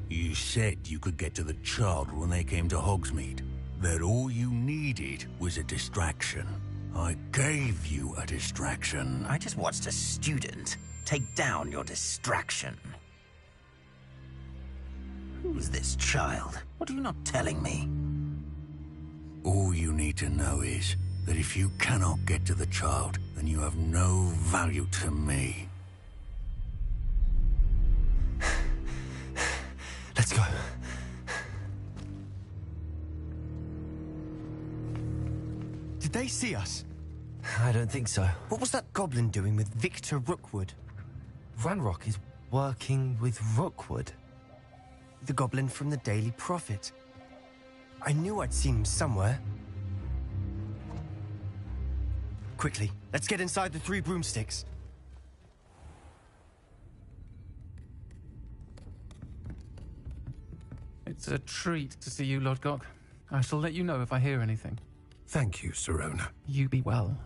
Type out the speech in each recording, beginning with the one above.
You said you could get to the child when they came to Hogsmeade. That all you needed was a distraction. I gave you a distraction. I just watched a student take down your distraction. Who's this child? What are you not telling me? All you need to know is that if you cannot get to the child, then you have no value to me. Let's go. Did they see us? I don't think so. What was that goblin doing with Victor Rookwood? Ranrock is working with Rookwood. The goblin from the Daily Prophet. I knew I'd seen him somewhere. Quickly, let's get inside the 3 broomsticks. It's a treat to see you, Lodgok. I shall let you know if I hear anything. Thank you, Sirona. You be well.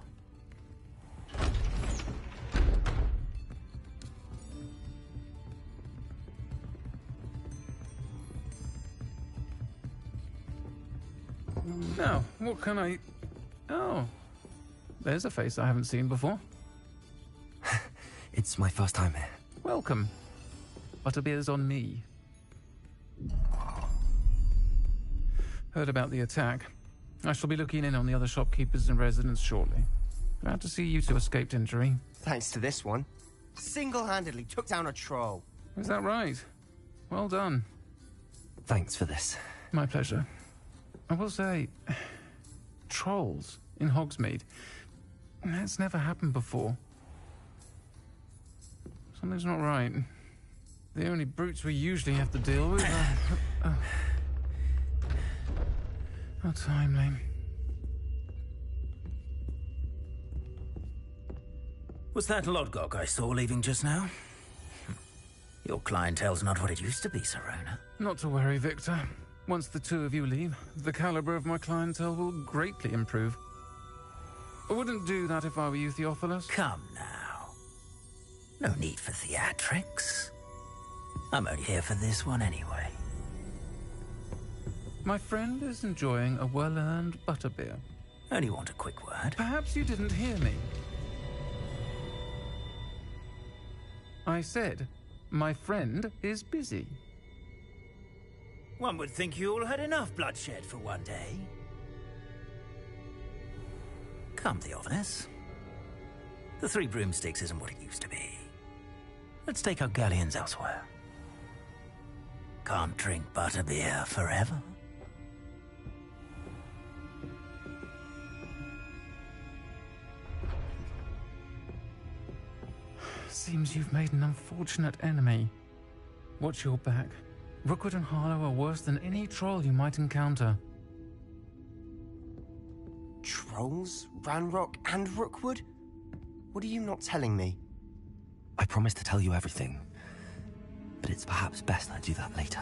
Now, what can I... Oh, there's a face I haven't seen before. It's my first time here. Welcome. Butterbeer's on me. Heard about the attack. I shall be looking in on the other shopkeepers and residents shortly. Glad to see you two escaped injury. Thanks to this one. Single-handedly took down a troll. Is that right? Well done. Thanks for this. My pleasure. I will say, trolls in Hogsmeade. That's never happened before. Something's not right. The only brutes we usually have to deal with are... How timely. Was that Lodgok I saw leaving just now? Your clientele's not what it used to be, Sirona. Not to worry, Victor. Once the two of you leave, the caliber of my clientele will greatly improve. I wouldn't do that if I were you, Theophilus. Come now. No need for theatrics. I'm only here for this one anyway. My friend is enjoying a well-earned butterbeer. Only want a quick word. Perhaps you didn't hear me. I said, my friend is busy. One would think you all had enough bloodshed for one day. Come, Theophilus. The 3 broomsticks isn't what it used to be. Let's take our galleons elsewhere. Can't drink butterbeer forever. Seems you've made an unfortunate enemy. Watch your back. Rookwood and Harlow are worse than any troll you might encounter. Trolls? Ranrock and Rookwood? What are you not telling me? I promised to tell you everything, but it's perhaps best I do that later.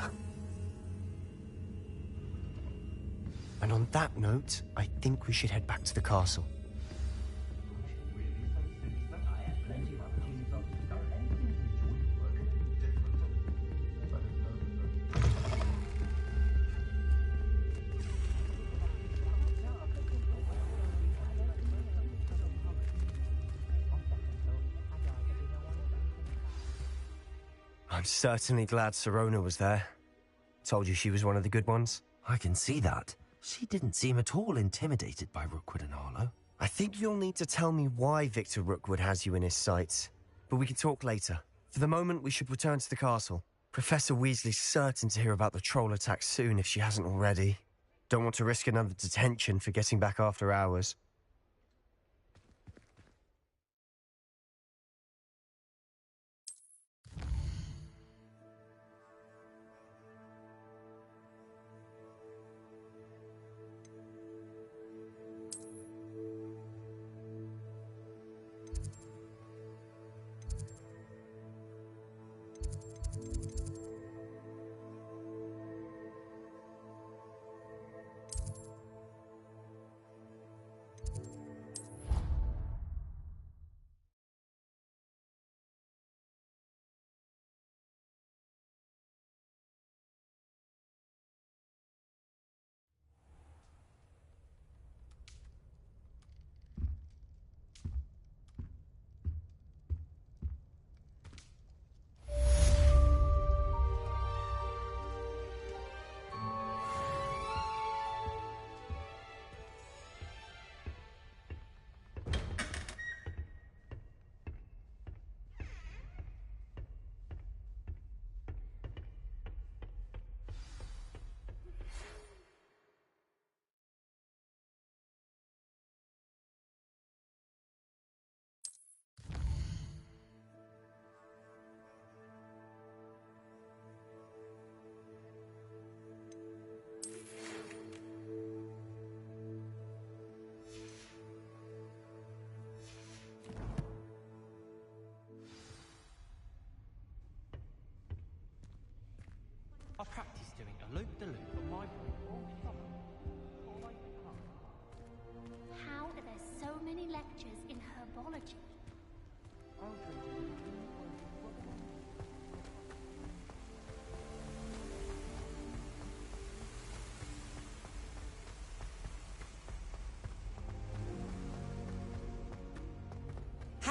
And on that note, I think we should head back to the castle. I'm certainly glad Sirona was there. Told you she was one of the good ones. I can see that. She didn't seem at all intimidated by Rookwood and Harlow. I think you'll need to tell me why Victor Rookwood has you in his sights. But we can talk later. For the moment, we should return to the castle. Professor Weasley's certain to hear about the troll attack soon if she hasn't already. Don't want to risk another detention for getting back after hours.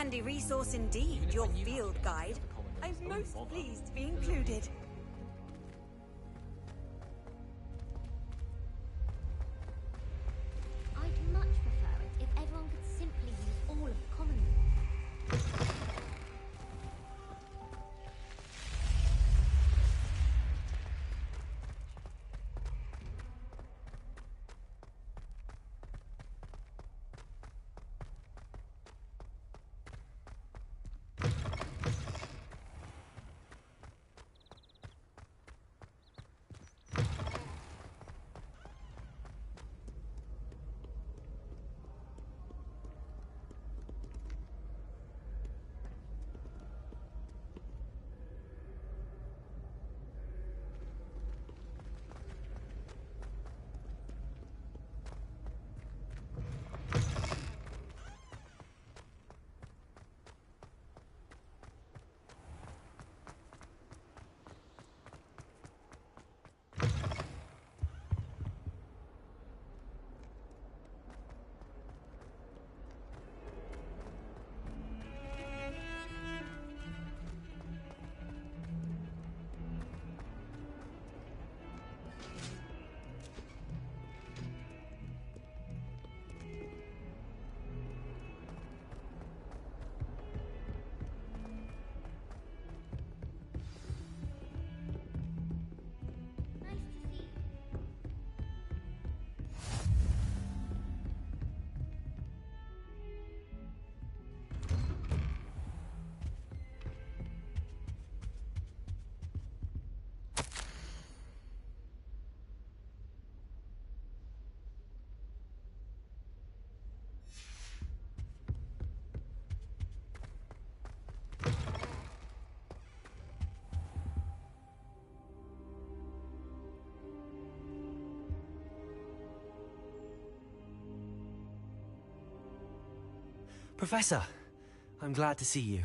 Handy resource indeed, your field guide. I'm most pleased to be included. I'd much prefer it if everyone could simply use all of the common room. Professor, I'm glad to see you.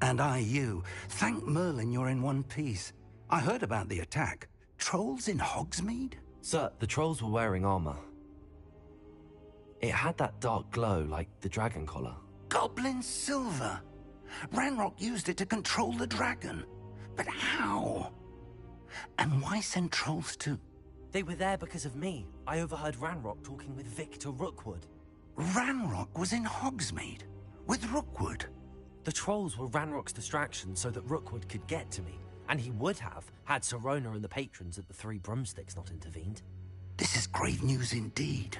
And I you. Thank Merlin you're in one piece. I heard about the attack. Trolls in Hogsmeade? Sir, the trolls were wearing armor. It had that dark glow like the dragon collar. Goblin silver! Ranrock used it to control the dragon. But how? And why send trolls to... They were there because of me. I overheard Ranrock talking with Victor Rookwood. Ranrock was in Hogsmeade? With Rookwood? The trolls were Ranrock's distraction so that Rookwood could get to me. And he would have, had Sirona and the patrons at the Three Broomsticks not intervened. This is grave news indeed.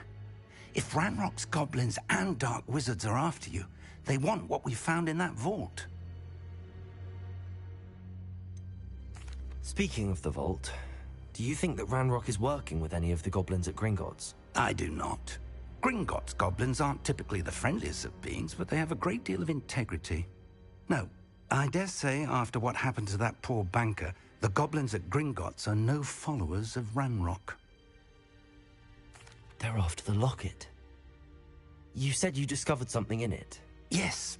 If Ranrock's goblins and dark wizards are after you, they want what we found in that vault. Speaking of the vault, do you think that Ranrock is working with any of the goblins at Gringotts? I do not. Gringotts goblins aren't typically the friendliest of beings, but they have a great deal of integrity. No, I dare say after what happened to that poor banker, the goblins at Gringotts are no followers of Ranrock. They're after the locket. You said you discovered something in it. Yes.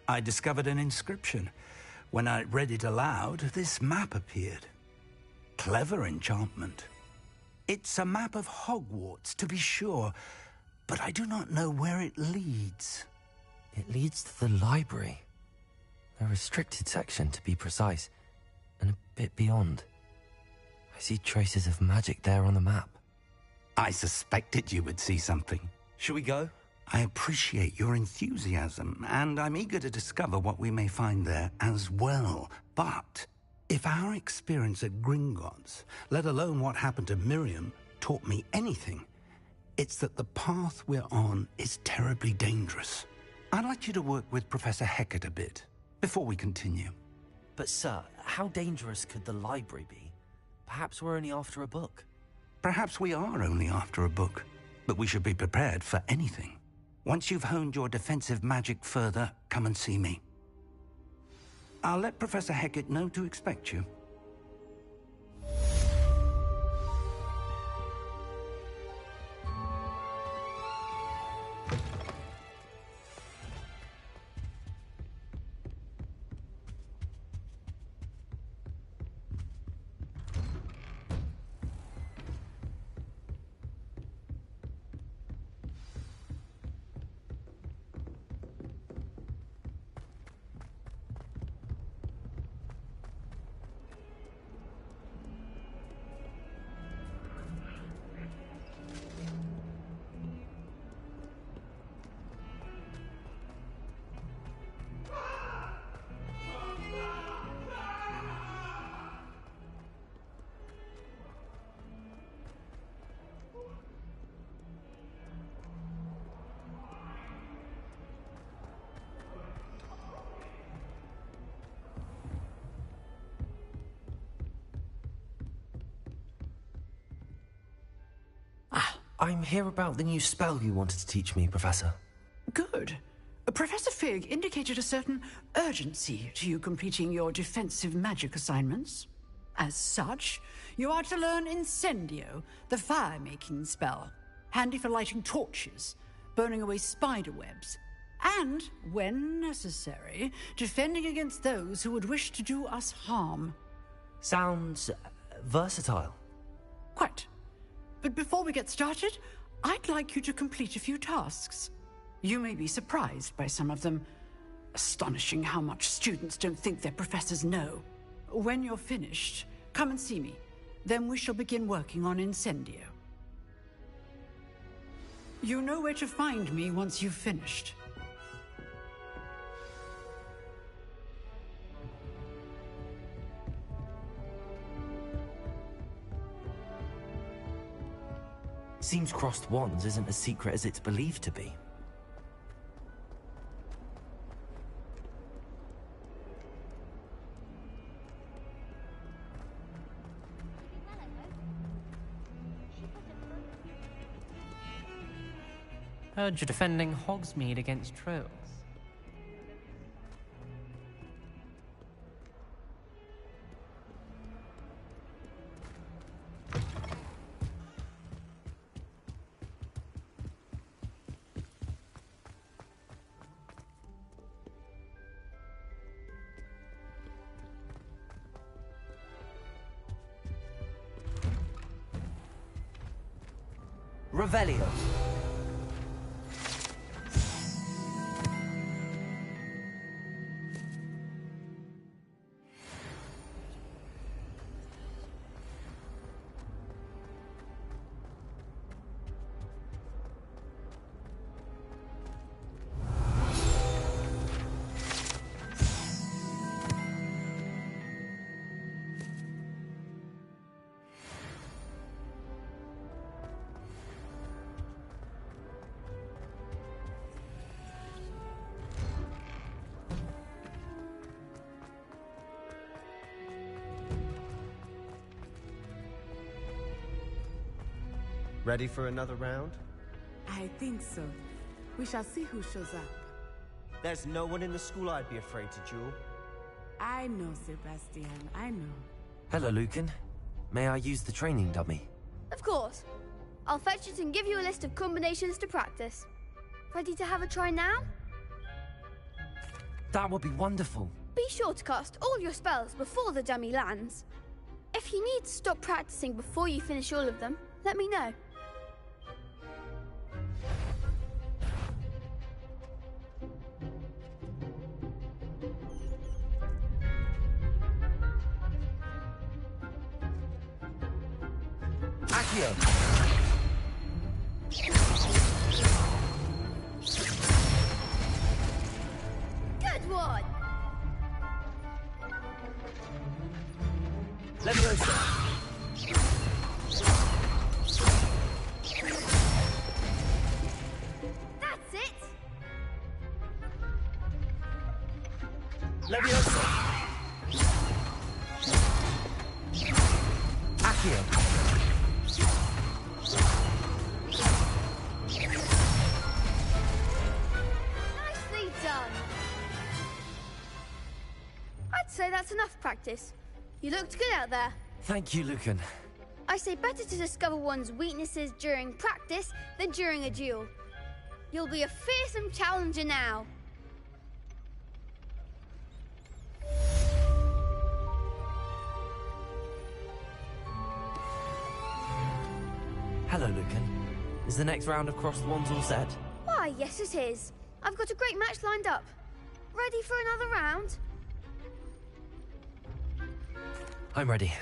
I discovered an inscription. When I read it aloud, this map appeared. Clever enchantment. It's a map of Hogwarts, to be sure, but I do not know where it leads. It leads to the library. A restricted section, to be precise, and a bit beyond. I see traces of magic there on the map. I suspected you would see something. Shall we go? I appreciate your enthusiasm, and I'm eager to discover what we may find there as well. But if our experience at Gringotts, let alone what happened to Miriam, taught me anything, it's that the path we're on is terribly dangerous. I'd like you to work with Professor Hecat a bit, before we continue. But sir, how dangerous could the library be? Perhaps we're only after a book. Perhaps we are only after a book, but we should be prepared for anything. Once you've honed your defensive magic further, come and see me. I'll let Professor Hecat know to expect you. I'm here about the new spell you wanted to teach me, Professor. Good. Professor Fig indicated a certain urgency to you completing your defensive magic assignments. As such, you are to learn Incendio, the fire-making spell, handy for lighting torches, burning away spider webs, and, when necessary, defending against those who would wish to do us harm. Sounds versatile. Quite. But before we get started, I'd like you to complete a few tasks. You may be surprised by some of them. Astonishing how much students don't think their professors know. When you're finished, come and see me. Then we shall begin working on Incendio. You know where to find me once you've finished. Seems crossed wands isn't as secret as it's believed to be. Heard you're defending Hogsmeade against trolls. Revelio. Ready for another round? I think so. We shall see who shows up. There's no one in the school I'd be afraid to duel. I know, Sebastian, I know. Hello, Lucan. May I use the training dummy? Of course. I'll fetch it and give you a list of combinations to practice. Ready to have a try now? That would be wonderful. Be sure to cast all your spells before the dummy lands. If you need to stop practicing before you finish all of them, let me know. Accio. Good one! Leviosa. That's it! Leviosa. Accio. Nicely done! I'd say that's enough practice. You looked good out there. Thank you, Lucan. I say better to discover one's weaknesses during practice than during a duel. You'll be a fearsome challenger now. Hello, Lucan. Is the next round of Crossed Wands all set? Why, yes it is. I've got a great match lined up. Ready for another round? I'm ready.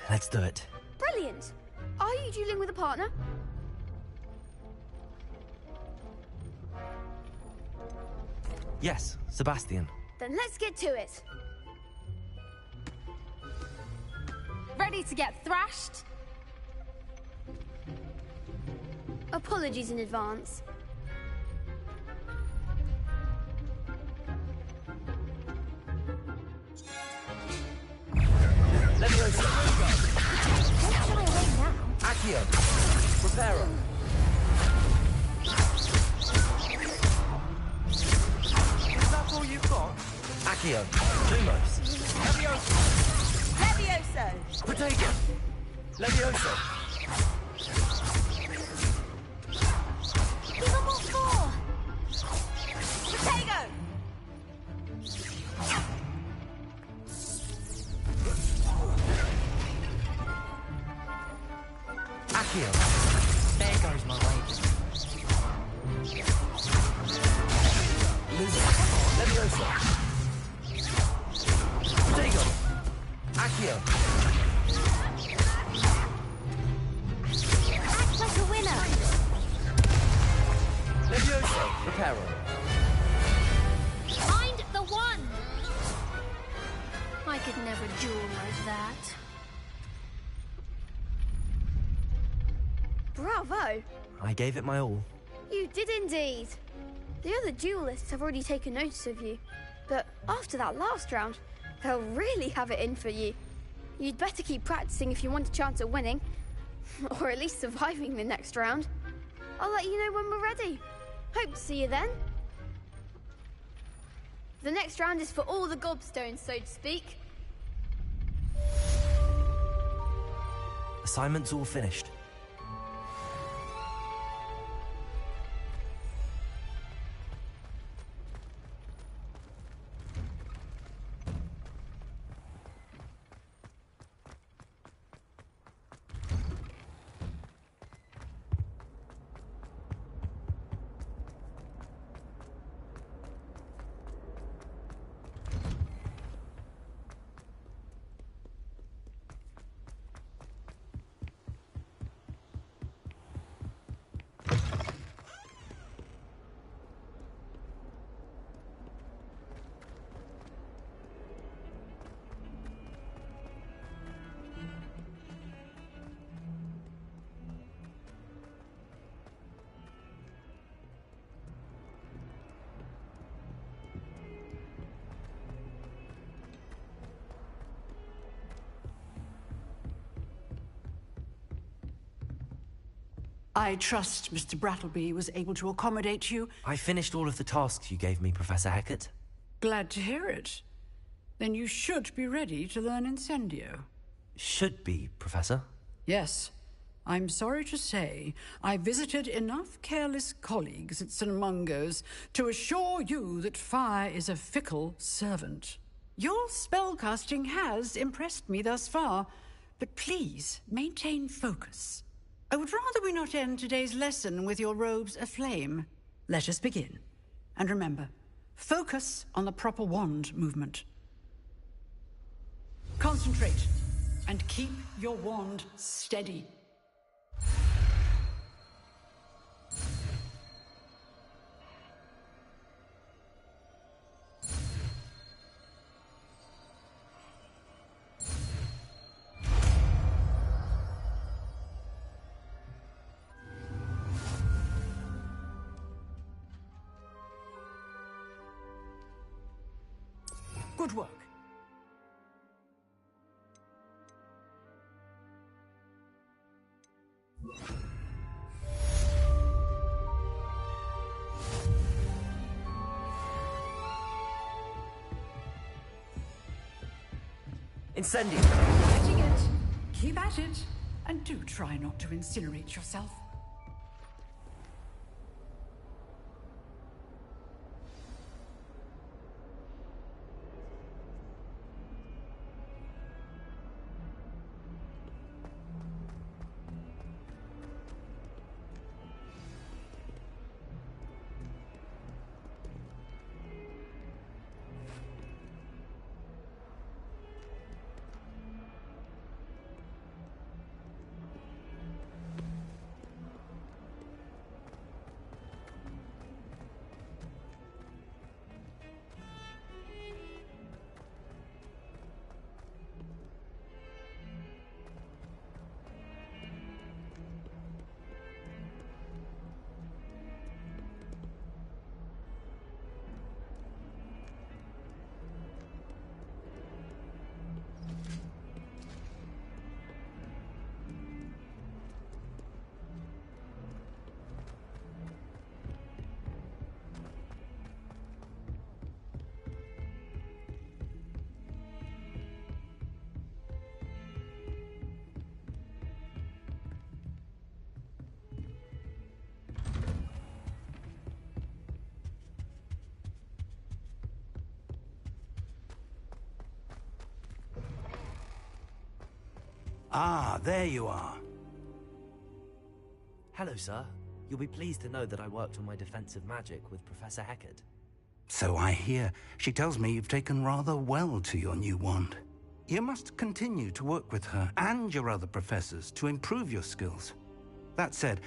Let's do it. Brilliant. Are you dueling with a partner? Yes, Sebastian. Then let's get to it. Ready to get thrashed? Apologies in advance. Leviosa. Accio. Preparo. Accio. Lumos. Levioso! Protego. Levioso. Give them all four! Protego! Accio. There goes my way. Levioso. Protego. Accio. Act like a winner! Levioso. Reparo. Find the one! I could never duel like that. Bravo! I gave it my all. You did indeed. The other duelists have already taken notice of you, but after that last round, they'll really have it in for you. You'd better keep practicing if you want a chance at winning, or at least surviving the next round. I'll let you know when we're ready. Hope to see you then. The next round is for all the gobstones, so to speak. Assignment's all finished. I trust Mr. Brattleby was able to accommodate you. I finished all of the tasks you gave me, Professor Hecat. Glad to hear it. Then you should be ready to learn Incendio. Should be, Professor. Yes. I'm sorry to say, I visited enough careless colleagues at St. Mungo's to assure you that fire is a fickle servant. Your spellcasting has impressed me thus far, but please maintain focus. I would rather we not end today's lesson with your robes aflame. Let us begin. And remember, focus on the proper wand movement. Concentrate, and keep your wand steady. Good work. Incendio! Getting it. Keep at it. And do try not to incinerate yourself. Ah, there you are. Hello, sir. You'll be pleased to know that I worked on my defensive magic with Professor Heckard. So I hear. She tells me you've taken rather well to your new wand. You must continue to work with her and your other professors to improve your skills. That said,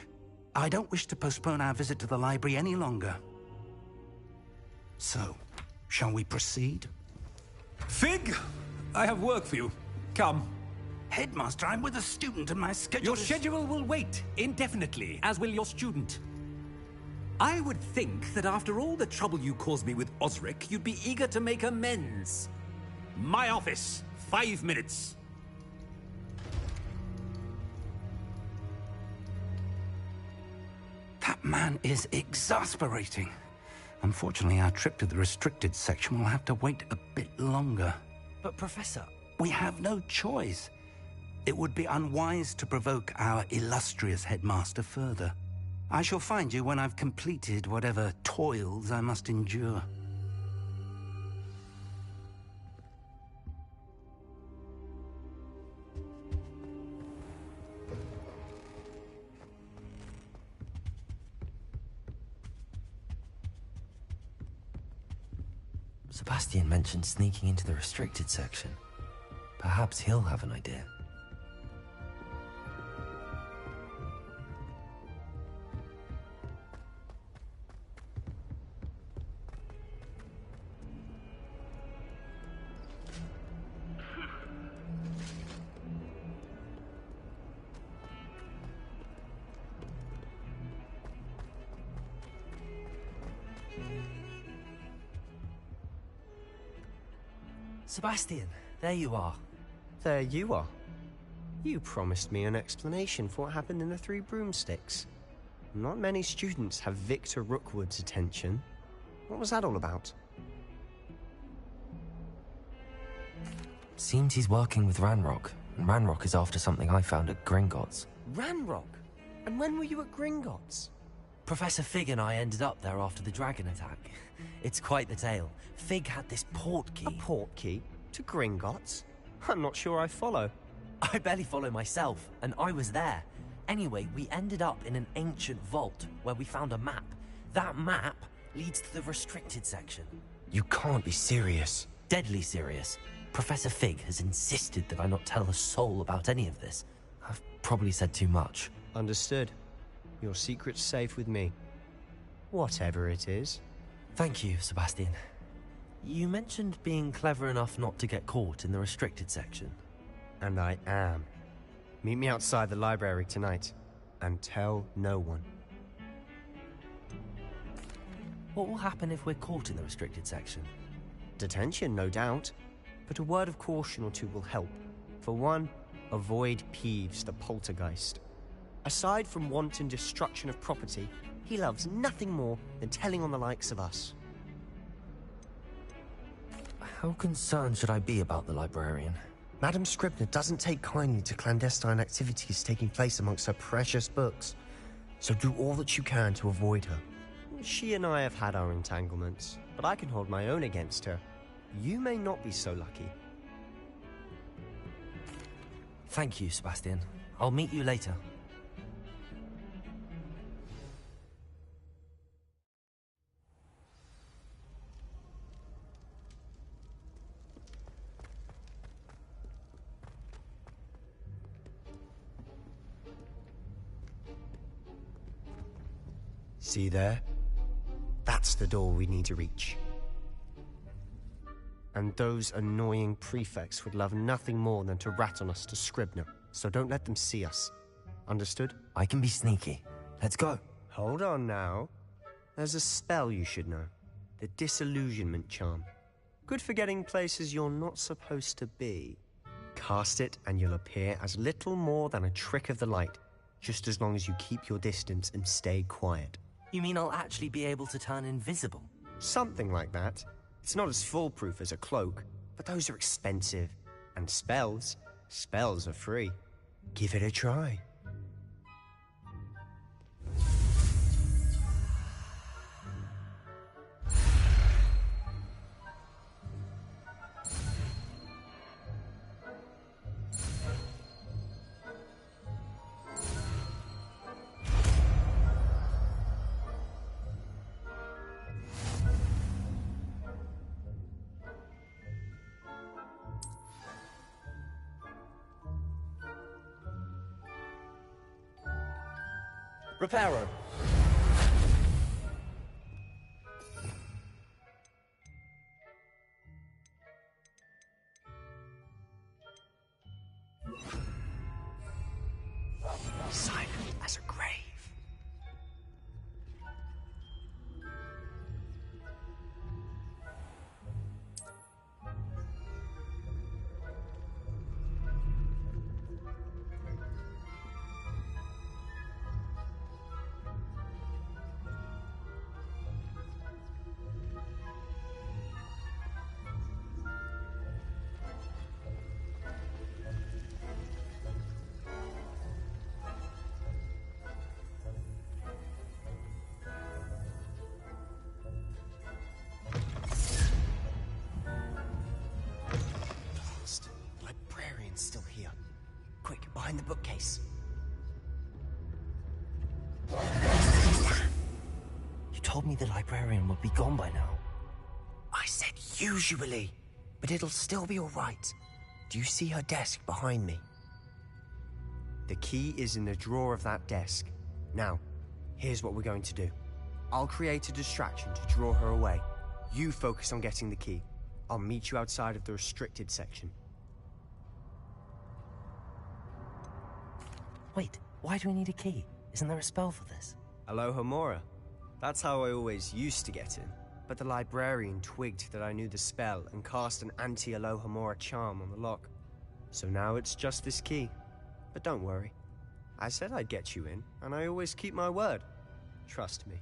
I don't wish to postpone our visit to the library any longer. So, shall we proceed? Fig! I have work for you. Come. Headmaster, I'm with a student and my schedule Your schedule will wait indefinitely, as will your student. I would think that after all the trouble you caused me with Osric, you'd be eager to make amends. My office, 5 minutes. That man is exasperating. Unfortunately, our trip to the restricted section will have to wait a bit longer. But Professor... We have no choice. It would be unwise to provoke our illustrious headmaster further. I shall find you when I've completed whatever toils I must endure. Sebastian mentioned sneaking into the restricted section. Perhaps he'll have an idea. Sebastian, there you are. There you are. You promised me an explanation for what happened in the Three Broomsticks. Not many students have Victor Rookwood's attention. What was that all about? Seems he's working with Ranrock, and Ranrock is after something I found at Gringotts. Ranrock? And when were you at Gringotts? Professor Fig and I ended up there after the dragon attack. It's quite the tale. Fig had this port key. A port key? To Gringotts? I'm not sure I follow. I barely follow myself, and I was there. Anyway, we ended up in an ancient vault where we found a map. That map leads to the restricted section. You can't be serious. Deadly serious. Professor Fig has insisted that I not tell a soul about any of this. I've probably said too much. Understood. Your secret's safe with me. Whatever it is. Thank you, Sebastian. You mentioned being clever enough not to get caught in the restricted section. And I am. Meet me outside the library tonight, and tell no one. What will happen if we're caught in the restricted section? Detention, no doubt. But a word of caution or two will help. For one, avoid Peeves the poltergeist. Aside from wanton destruction of property, he loves nothing more than telling on the likes of us. How concerned should I be about the librarian? Madame Scribner doesn't take kindly to clandestine activities taking place amongst her precious books, so do all that you can to avoid her. She and I have had our entanglements, but I can hold my own against her. You may not be so lucky. Thank you, Sebastian. I'll meet you later. See there? That's the door we need to reach. And those annoying prefects would love nothing more than to rat on us to Scribner, so don't let them see us. Understood? I can be sneaky. Let's go. Hold on now. There's a spell you should know. The Disillusionment Charm. Good for getting places you're not supposed to be. Cast it and you'll appear as little more than a trick of the light, just as long as you keep your distance and stay quiet. You mean I'll actually be able to turn invisible? Something like that. It's not as foolproof as a cloak, but those are expensive. And spells are free. Give it a try. Reparo. Silent as a grave. Still here. Quick, behind the bookcase. You told me the librarian would be gone by now. I said usually, but it'll still be all right. Do you see her desk behind me? The key is in the drawer of that desk. Now, here's what we're going to do. I'll create a distraction to draw her away. You focus on getting the key. I'll meet you outside of the restricted section. Wait, why do we need a key? Isn't there a spell for this? Alohomora. That's how I always used to get in. But the librarian twigged that I knew the spell and cast an anti-Alohomora charm on the lock. So now it's just this key. But don't worry. I said I'd get you in, and I always keep my word. Trust me.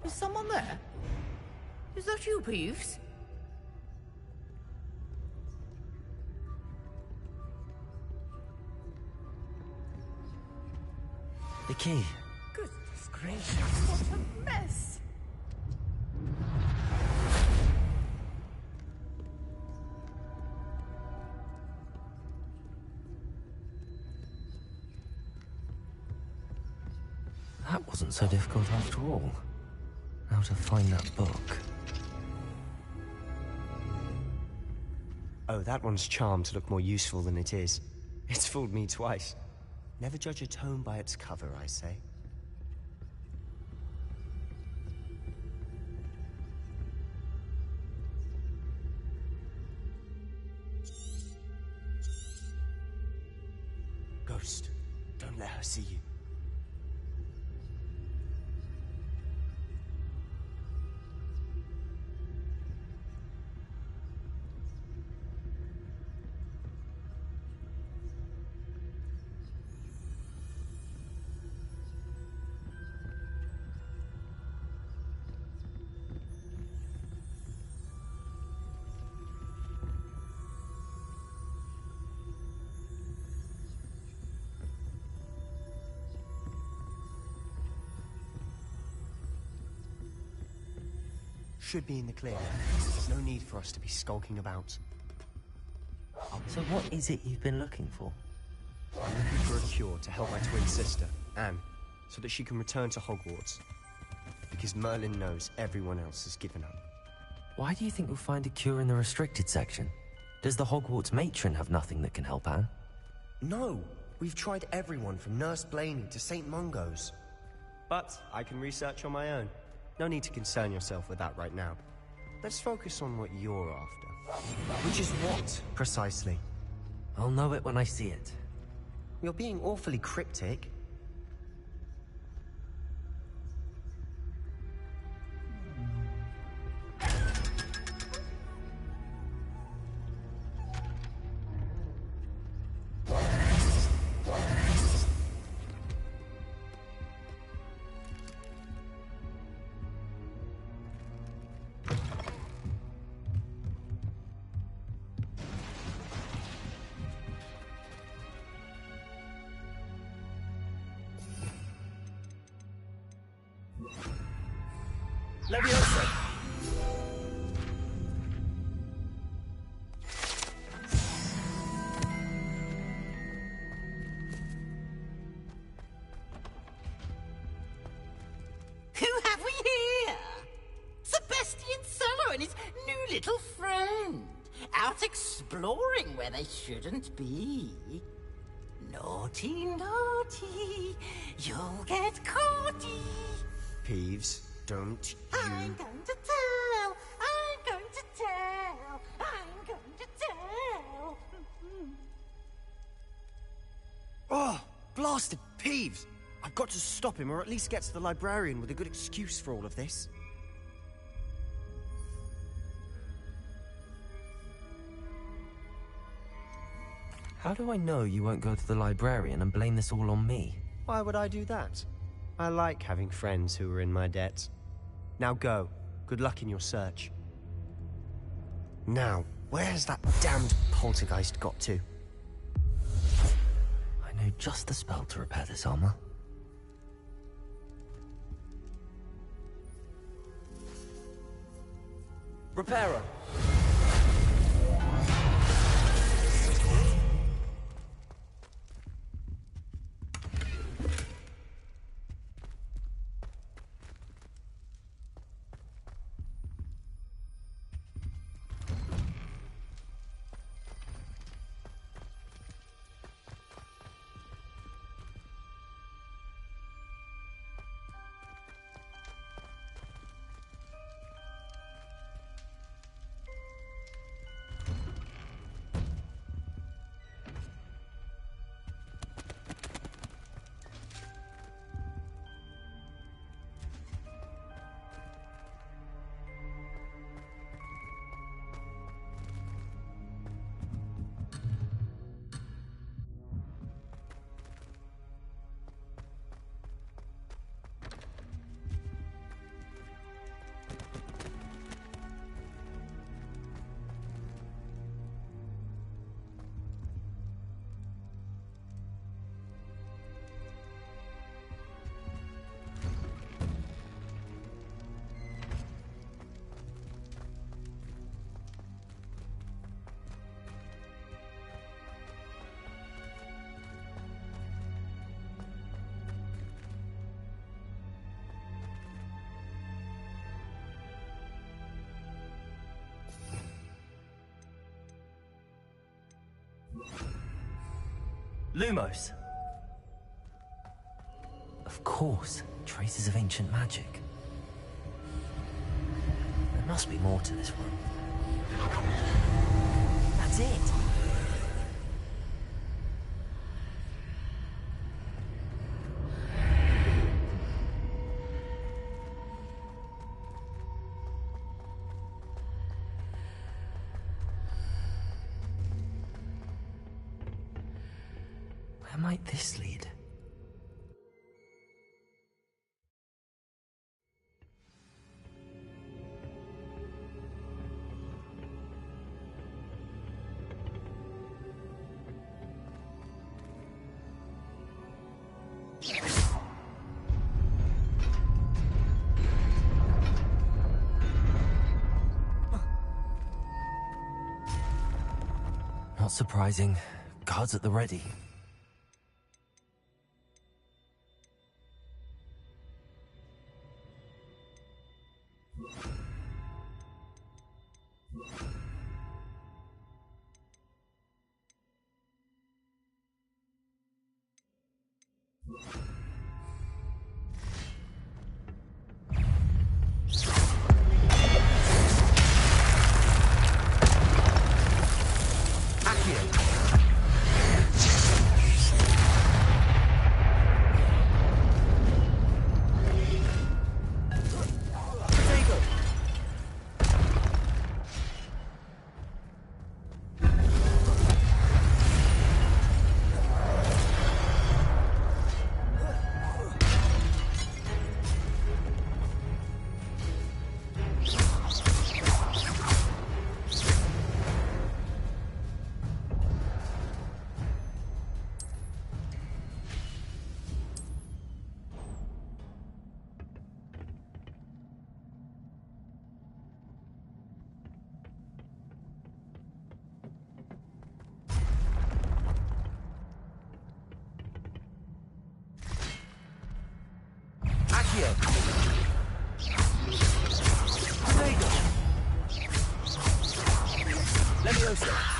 Is someone there? Is that you, Peeves? The key. Goodness gracious, what a mess! That wasn't so difficult after all. Now to find that book. Oh, that one's charmed to look more useful than it is. It's fooled me twice. Never judge a tome by its cover, I say. Ghost, don't let her see you. Should be in the clear. There's no need for us to be skulking about. So what is it you've been looking for? I'm looking for a cure to help my twin sister, Anne, so that she can return to Hogwarts. Because Merlin knows everyone else has given up. Why do you think we'll find a cure in the restricted section? Does the Hogwarts matron have nothing that can help Anne? No! We've tried everyone from Nurse Blaney to St. Mungo's. But I can research on my own. No need to concern yourself with that right now. Let's focus on what you're after. Which is what, precisely? I'll know it when I see it. You're being awfully cryptic. friend, out exploring where they shouldn't be. Naughty, naughty, you'll get caughty. Peeves, don't you... I'm going to tell, I'm going to tell, I'm going to tell. Oh, blasted Peeves! I've got to stop him, or at least get to the librarian with a good excuse for all of this. How do I know you won't go to the librarian and blame this all on me? Why would I do that? I like having friends who are in my debt. Now go. Good luck in your search. Now, where's that damned poltergeist got to? I know just the spell to repair this armor. Repairer! Lumos! Of course, traces of ancient magic. There must be more to this room. That's it! Where might this lead? Not surprising. Guards at the ready. Leviosa!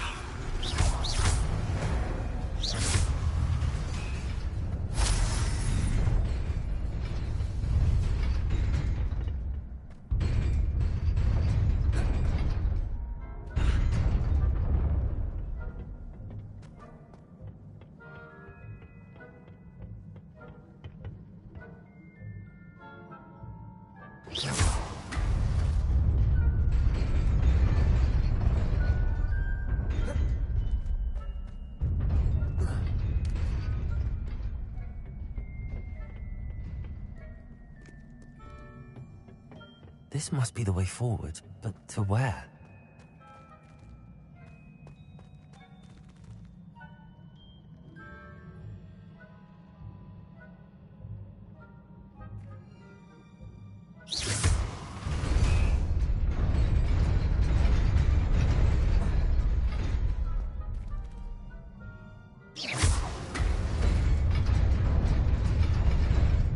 This must be the way forward, but to where?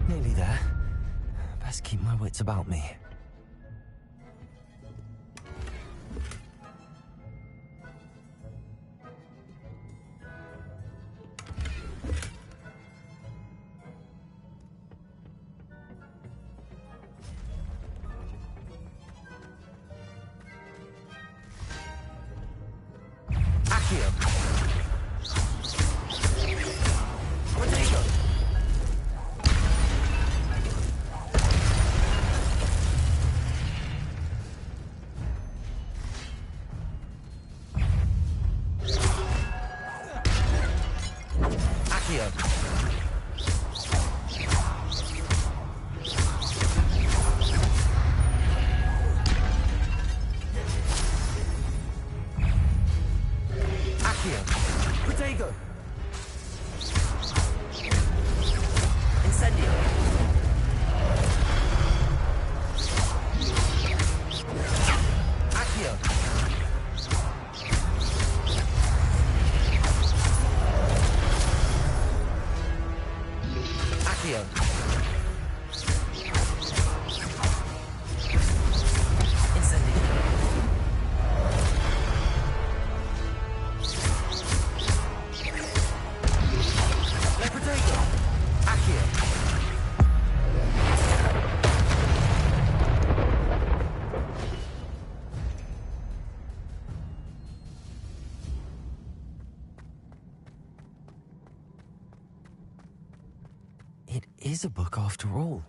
Nearly there. Best keep my wits about me. It is a book after all.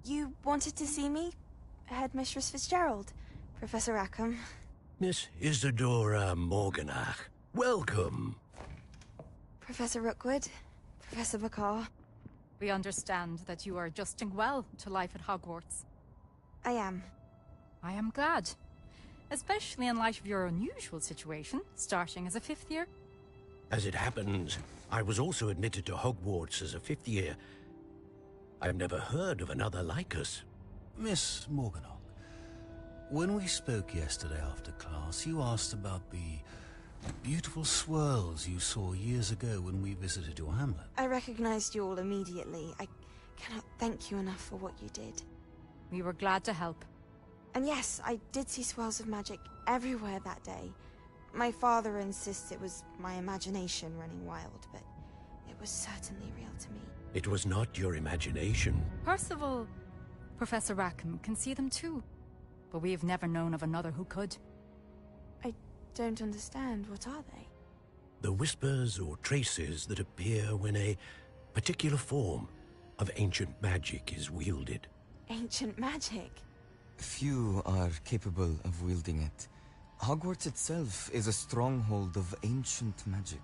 You wanted to see me? Headmistress Fitzgerald, Professor Rackham. Miss Isadora Morganach, welcome. Professor Rookwood, Professor Bakar. We understand that you are adjusting well to life at Hogwarts. I am. I am glad. Especially in light of your unusual situation, starting as a 5th year. As it happens, I was also admitted to Hogwarts as a 5th year. I've never heard of another like us. Miss Morganach, when we spoke yesterday after class, you asked about the beautiful swirls you saw years ago when we visited your hamlet. I recognized you all immediately. I cannot thank you enough for what you did. We were glad to help. And yes, I did see swirls of magic everywhere that day. My father insists it was my imagination running wild, but it was certainly real to me. It was not your imagination. Percival, Professor Rackham can see them too. But we have never known of another who could. I don't understand. What are they? The whispers or traces that appear when a particular form of ancient magic is wielded. Ancient magic? Few are capable of wielding it. Hogwarts itself is a stronghold of ancient magic.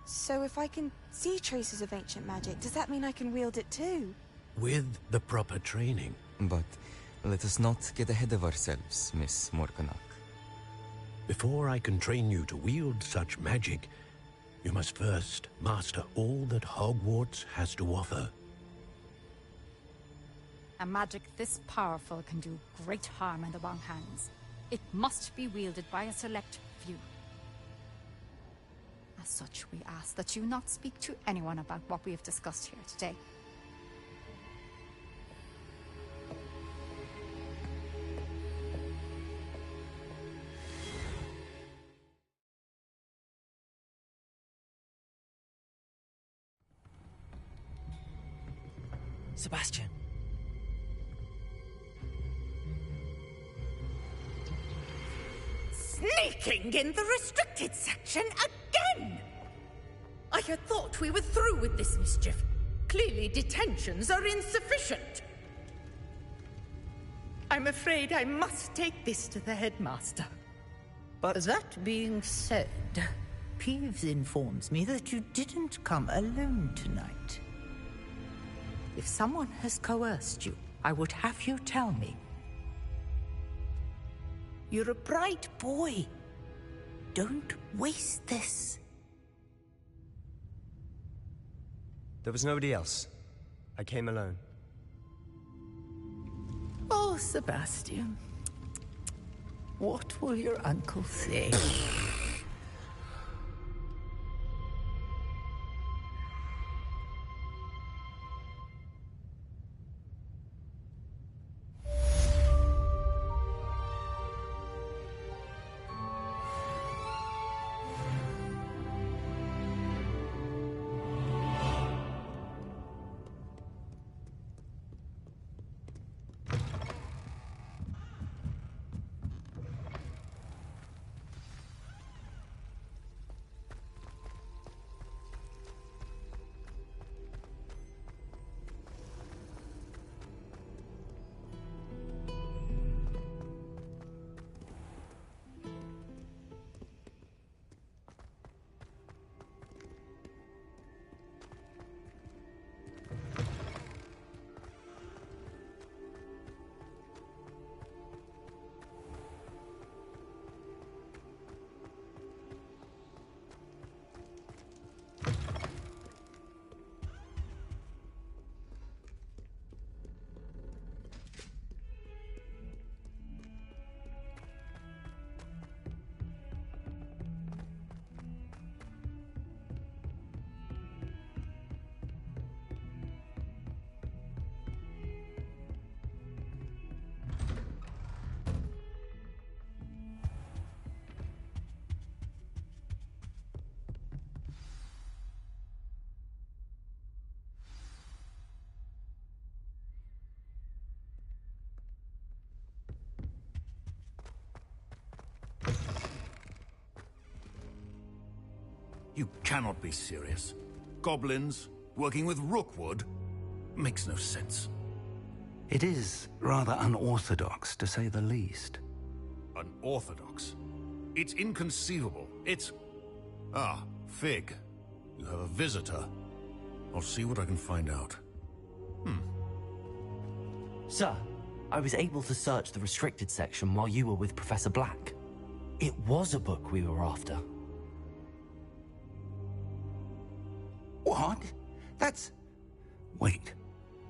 So if I can see traces of ancient magic, does that mean I can wield it too? With the proper training. But let us not get ahead of ourselves, Miss Morganach. Before I can train you to wield such magic, you must first master all that Hogwarts has to offer. A magic this powerful can do great harm in the wrong hands. It must be wielded by a select few. As such, we ask that you not speak to anyone about what we have discussed here today. Sebastian. Sneaking in the restricted section again! I had thought we were through with this mischief. Clearly detentions are insufficient. I'm afraid I must take this to the headmaster. But that being said, Peeves informs me that you didn't come alone tonight. If someone has coerced you, I would have you tell me. You're a bright boy. Don't waste this. There was nobody else. I came alone. Oh, Sebastian. What will your uncle say? You cannot be serious. Goblins working with Rookwood? Makes no sense. It is rather unorthodox, to say the least. Unorthodox? It's inconceivable. It's... Ah, Fig. You have a visitor. I'll see what I can find out. Sir, I was able to search the restricted section while you were with Professor Black. It was a book we were after. What? That's... Wait.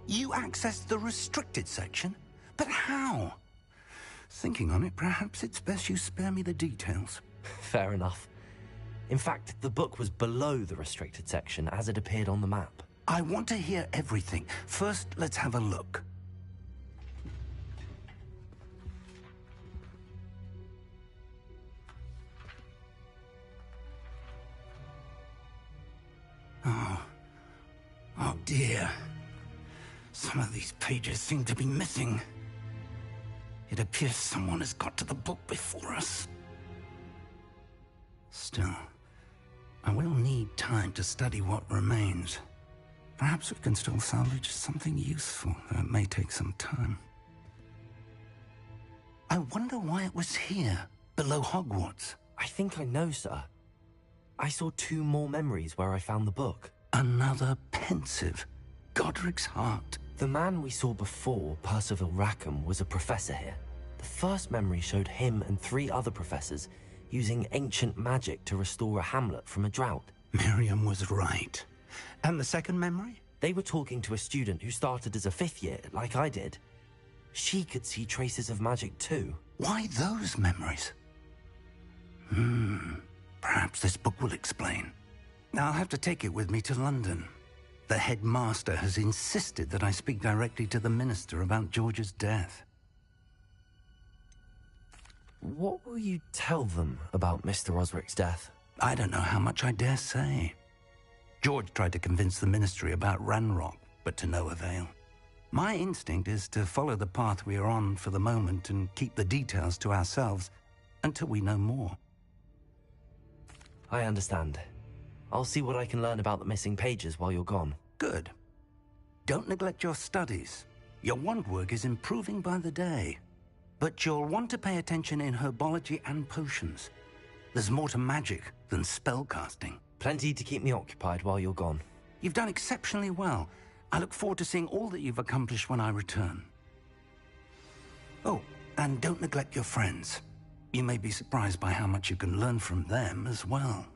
You accessed the restricted section? But how? Thinking on it, perhaps it's best you spare me the details. Fair enough. In fact, the book was below the restricted section as it appeared on the map. I want to hear everything. First, let's have a look. Oh dear. Some of these pages seem to be missing. It appears someone has got to the book before us. Still, I will need time to study what remains. Perhaps we can still salvage something useful, though it may take some time. I wonder why it was here, below Hogwarts. I think I know, sir. I saw 2 more memories where I found the book. Another pensive. Godric's heart. The man we saw before, Percival Rackham, was a professor here. The first memory showed him and 3 other professors using ancient magic to restore a hamlet from a drought. Miriam was right. And the second memory? They were talking to a student who started as a 5th year, like I did. She could see traces of magic too. Why those memories? Perhaps this book will explain. I'll have to take it with me to London. The headmaster has insisted that I speak directly to the minister about George's death. What will you tell them about Mr. Osric's death? I don't know how much I dare say. George tried to convince the ministry about Ranrock, but to no avail. My instinct is to follow the path we are on for the moment and keep the details to ourselves until we know more. I understand. I'll see what I can learn about the missing pages while you're gone. Good. Don't neglect your studies. Your wand work is improving by the day. But you'll want to pay attention in herbology and potions. There's more to magic than spellcasting. Plenty to keep me occupied while you're gone. You've done exceptionally well. I look forward to seeing all that you've accomplished when I return. Oh, and don't neglect your friends. You may be surprised by how much you can learn from them as well.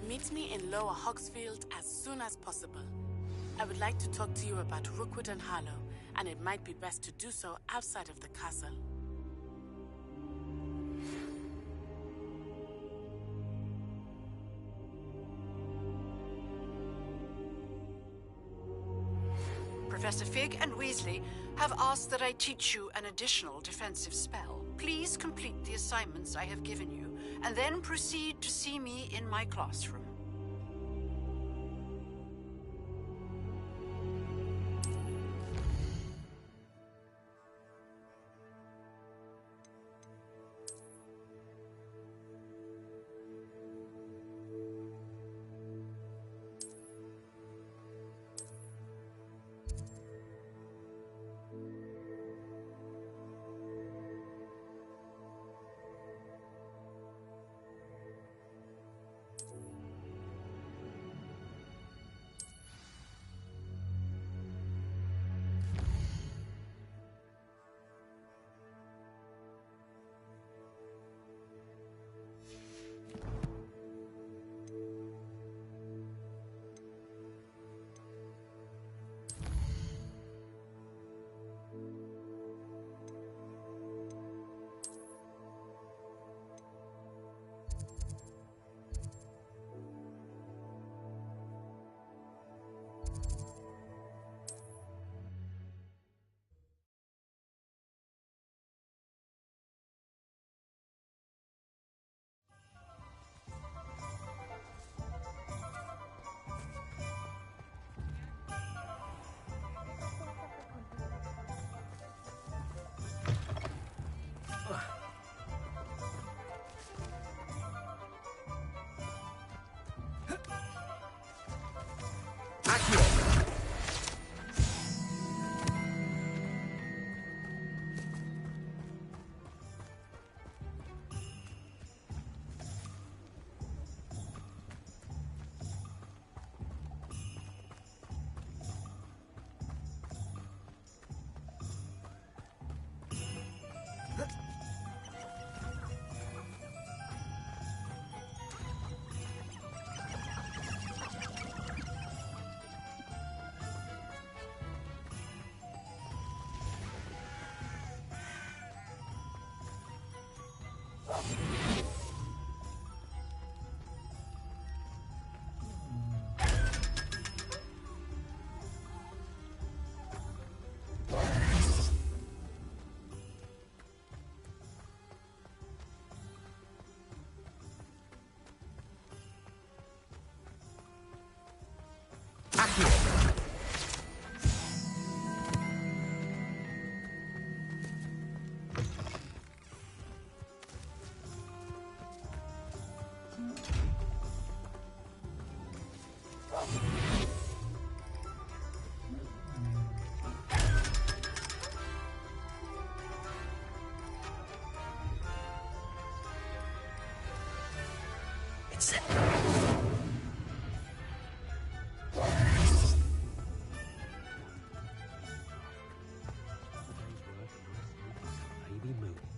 Meet me in Lower Hogsfield as soon as possible. I would like to talk to you about Rookwood and Harlow, and it might be best to do so outside of the castle. Professor Fig and Weasley have asked that I teach you an additional defensive spell. Please complete the assignments I have given you, and then proceed to see me in my classroom.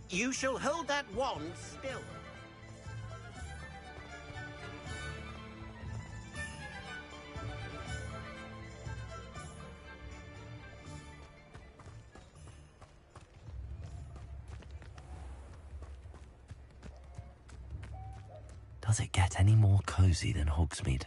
You shall hold that wand still. Does it get any more cozy than Hogsmeade?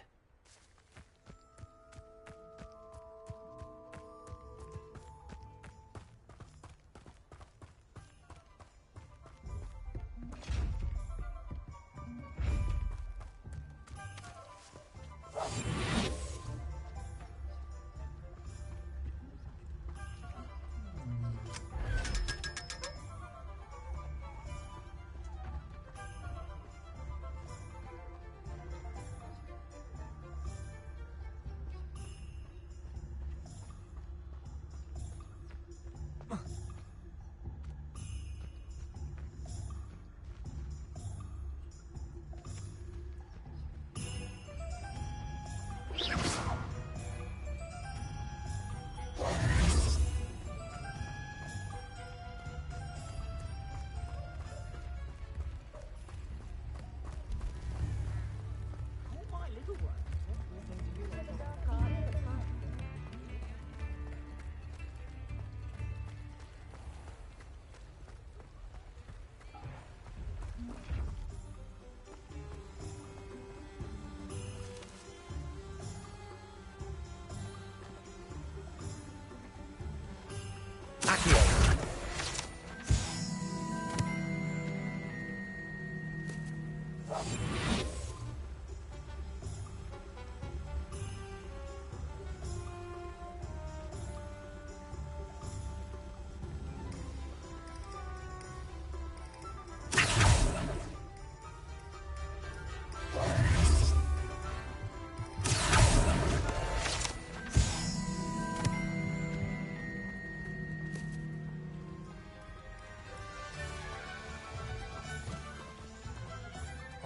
Accio.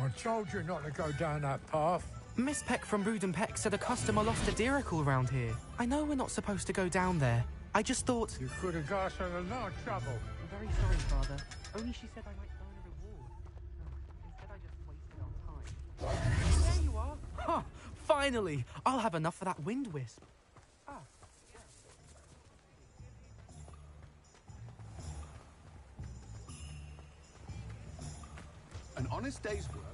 I told you not to go down that path. Miss Peck from Brood and Peck said a customer lost a deeracle around here. I know we're not supposed to go down there. I just thought... You could have got us in a lot of trouble. I'm very sorry, Father. Only she said I might earn a reward. Instead, I just wasted our time. There you are. Huh, finally! I'll have enough for that wind wisp. An honest day's work.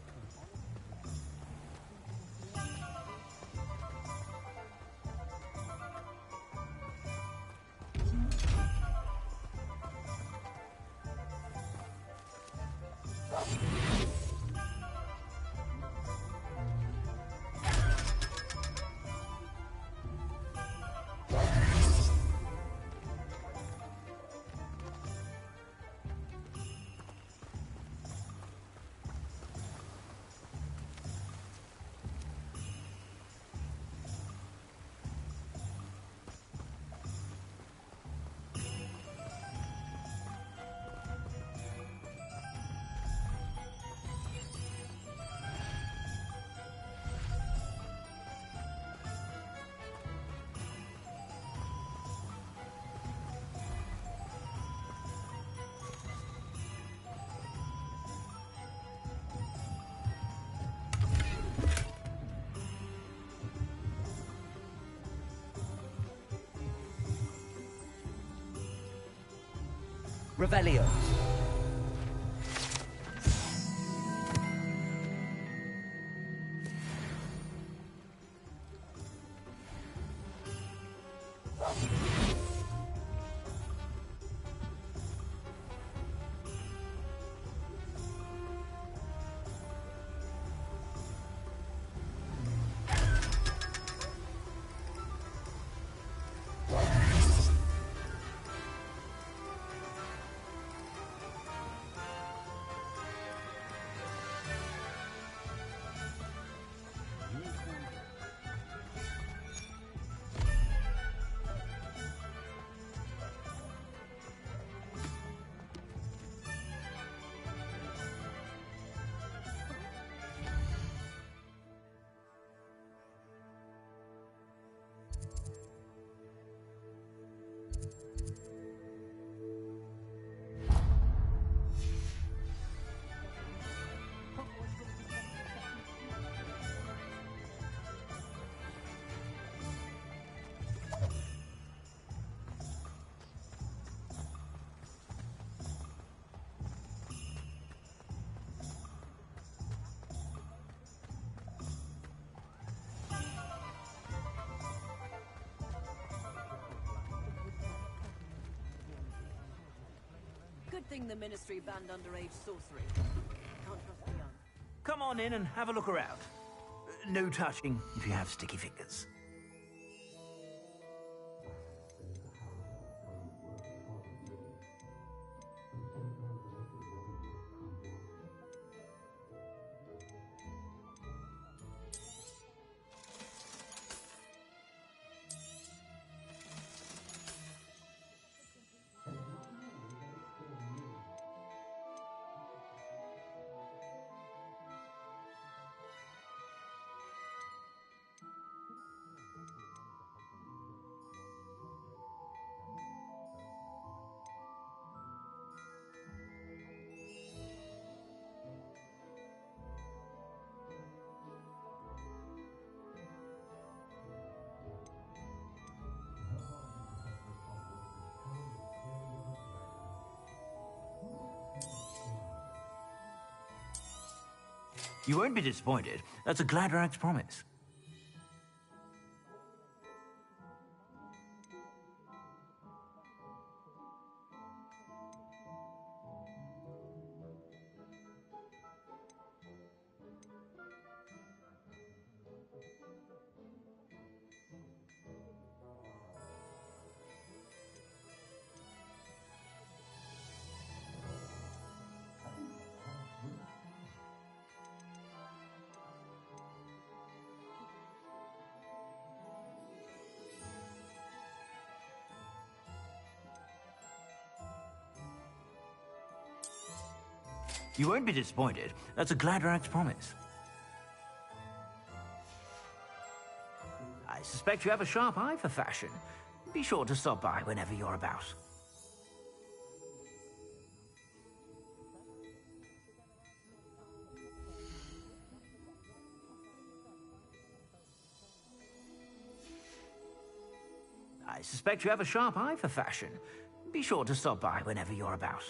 Revelio. Good thing the Ministry banned underage sorcery. Can't trust the young. Come on in and have a look around. No touching if you have sticky fingers. You won't be disappointed. That's a Gladrag's promise. You won't be disappointed. That's a Gladrax promise. I suspect you have a sharp eye for fashion. Be sure to stop by whenever you're about. I suspect you have a sharp eye for fashion. Be sure to stop by whenever you're about.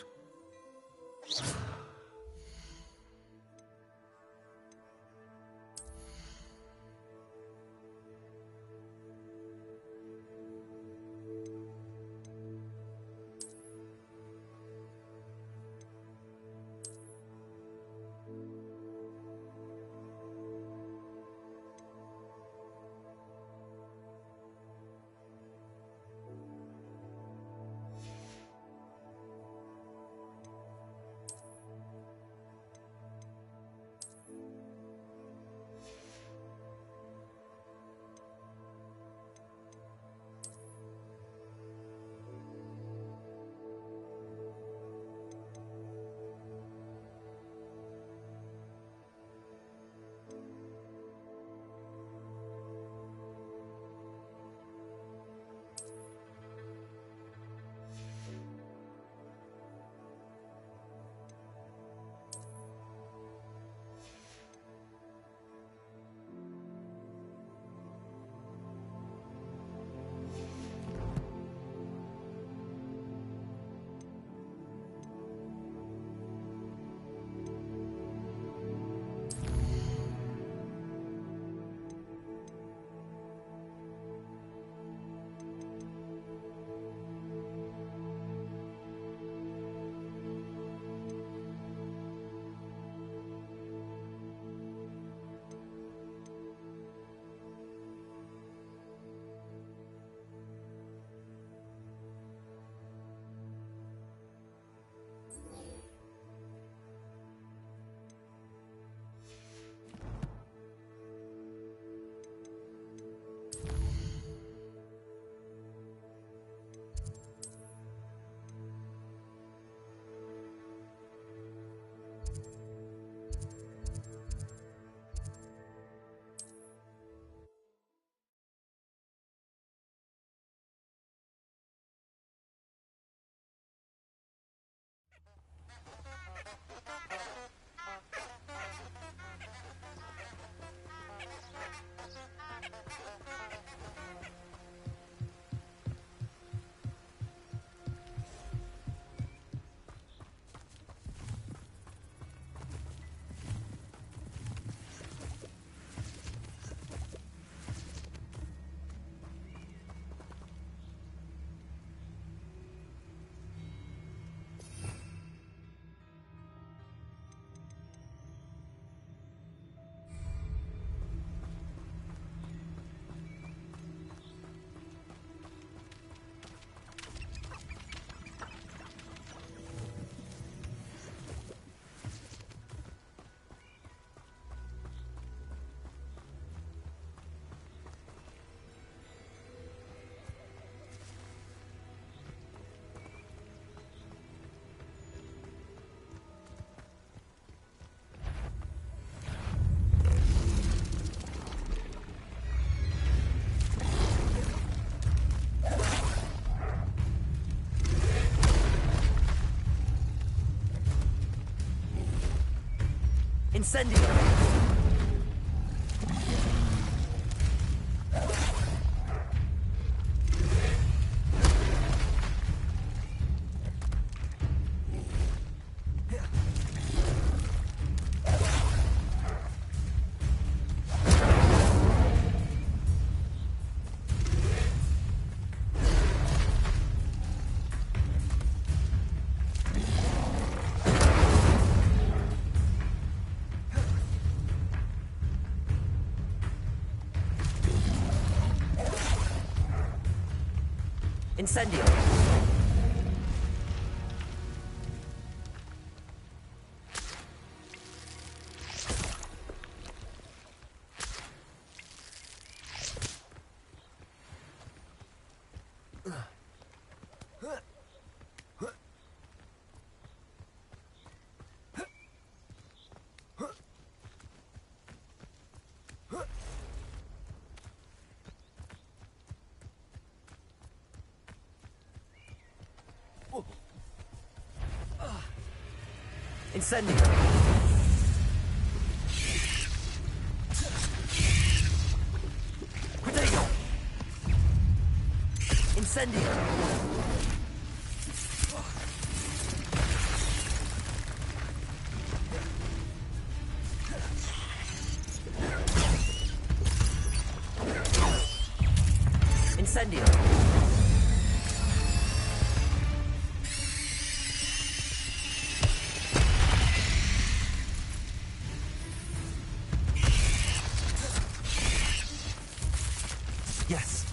Incendio! Incendio! Incendio! Protego! Incendio! Incendio! Yes.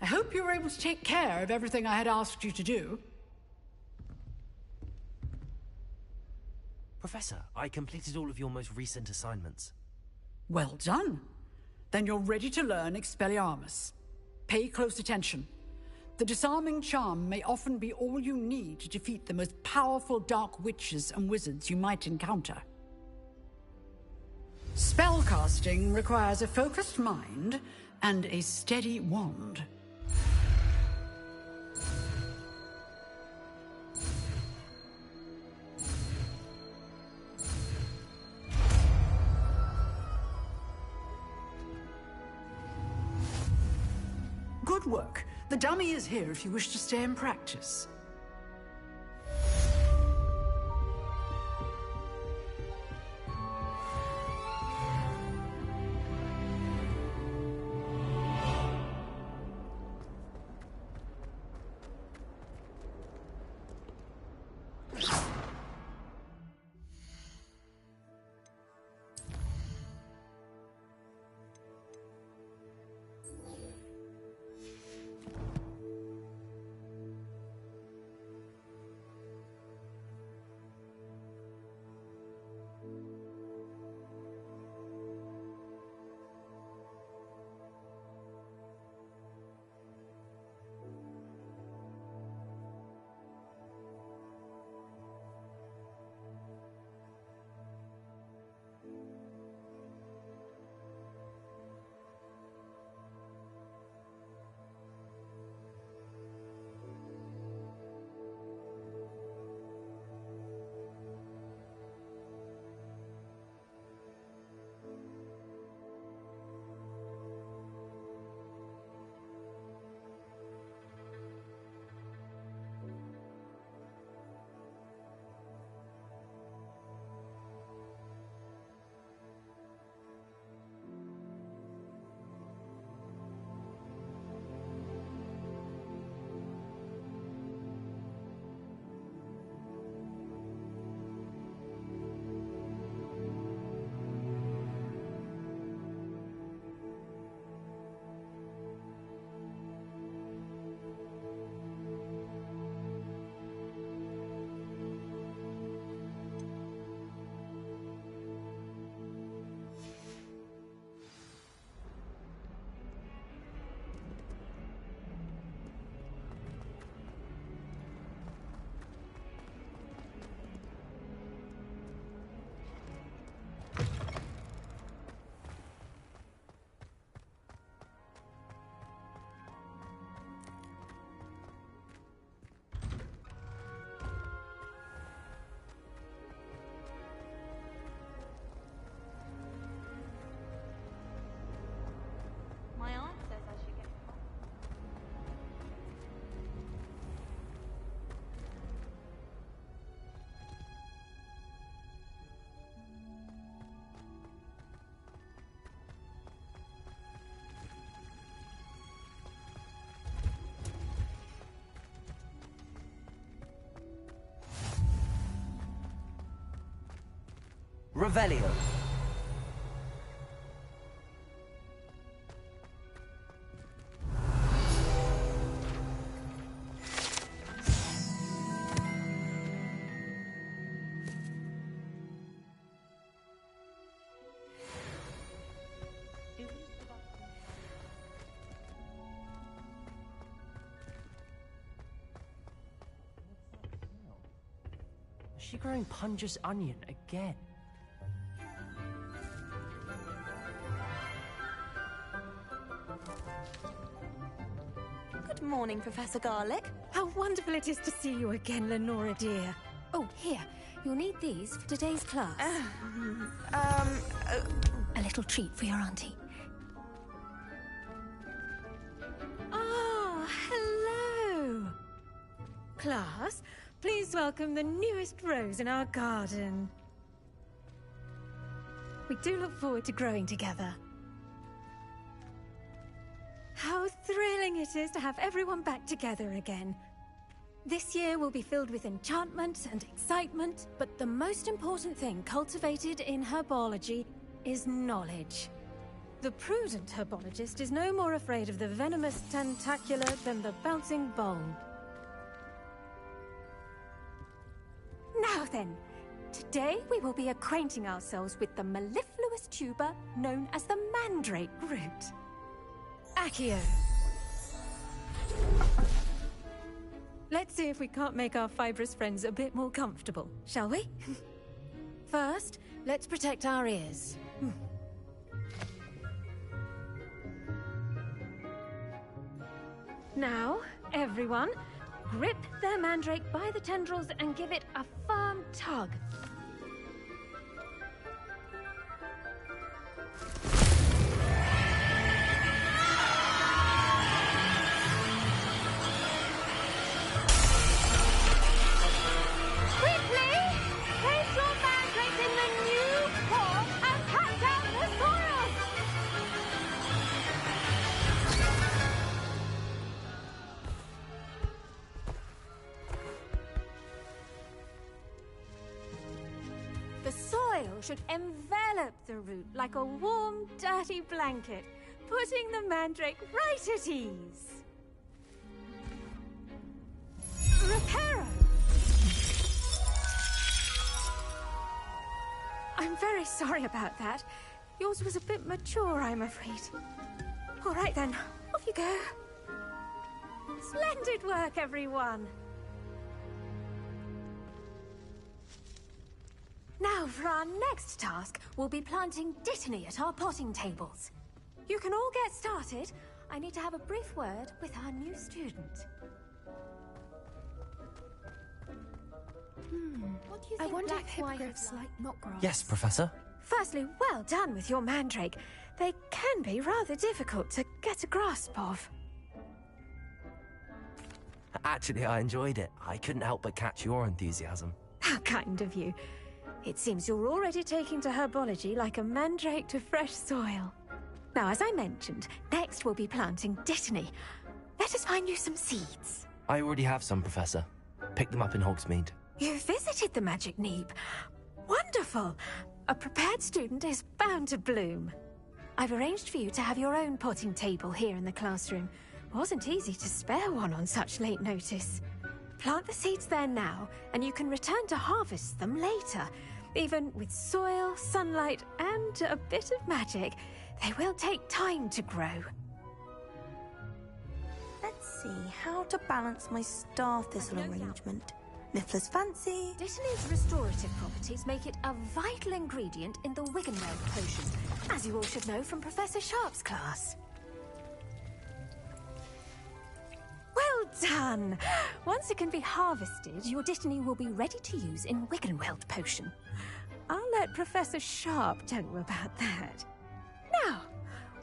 I hope you were able to take care of everything I had asked you to do. Professor, I completed all of your most recent assignments. Well done. Then you're ready to learn Expelliarmus. Pay close attention. The disarming charm may often be all you need to defeat the most powerful dark witches and wizards you might encounter. Spellcasting requires a focused mind and a steady wand. Good work. The dummy is here if you wish to stay and practice. Revelio. Is she growing Punja's onion again? Good morning, Professor Garlick. How wonderful it is to see you again, Lenora dear. Oh, here. You'll need these for today's class. A little treat for your auntie. Oh, hello. Class, please welcome the newest rose in our garden. We do look forward to growing together. How thrilling it is to have everyone back together again. This year will be filled with enchantment and excitement, but the most important thing cultivated in herbology is knowledge. The prudent herbologist is no more afraid of the venomous tentacula than the bouncing bulb. Now then, today we will be acquainting ourselves with the mellifluous tuber known as the mandrake root. Accio. Let's see if we can't make our fibrous friends a bit more comfortable, shall we? First, let's protect our ears. Now, everyone, grip their mandrake by the tendrils and give it a firm tug. Quickly! Place your mandrake in the new pot and cut out the soil! The soil should envelop the root like a warm, dirty blanket, putting the mandrake right at ease. Reparo! I'm very sorry about that. Yours was a bit mature, I'm afraid. All right then, off you go. Splendid work, everyone. Now, for our next task, we'll be planting dittany at our potting tables. You can all get started. I need to have a brief word with our new student. What do you I think wonder black if hippogriffs hippogriffs like knot grass? Yes, Professor. Firstly, well done with your mandrake. They can be rather difficult to get a grasp of. Actually, I enjoyed it. I couldn't help but catch your enthusiasm. How kind of you. It seems you're already taking to herbology like a mandrake to fresh soil. Now, as I mentioned, next we'll be planting dittany. Let us find you some seeds. I already have some, Professor. Picked them up in Hogsmeade. You visited the Magic Neeb. Wonderful! A prepared student is bound to bloom. I've arranged for you to have your own potting table here in the classroom. Wasn't easy to spare one on such late notice. Plant the seeds there now, and you can return to harvest them later. Even with soil, sunlight, and a bit of magic, they will take time to grow. Let's see how to balance my star thistle arrangement. Niffler's fancy. Dittany's restorative properties make it a vital ingredient in the Wiggenweld potion, as you all should know from Professor Sharp's class. Well done! Once it can be harvested, your dittany will be ready to use in Wiggenweld potion. I'll let Professor Sharp tell you about that. Now,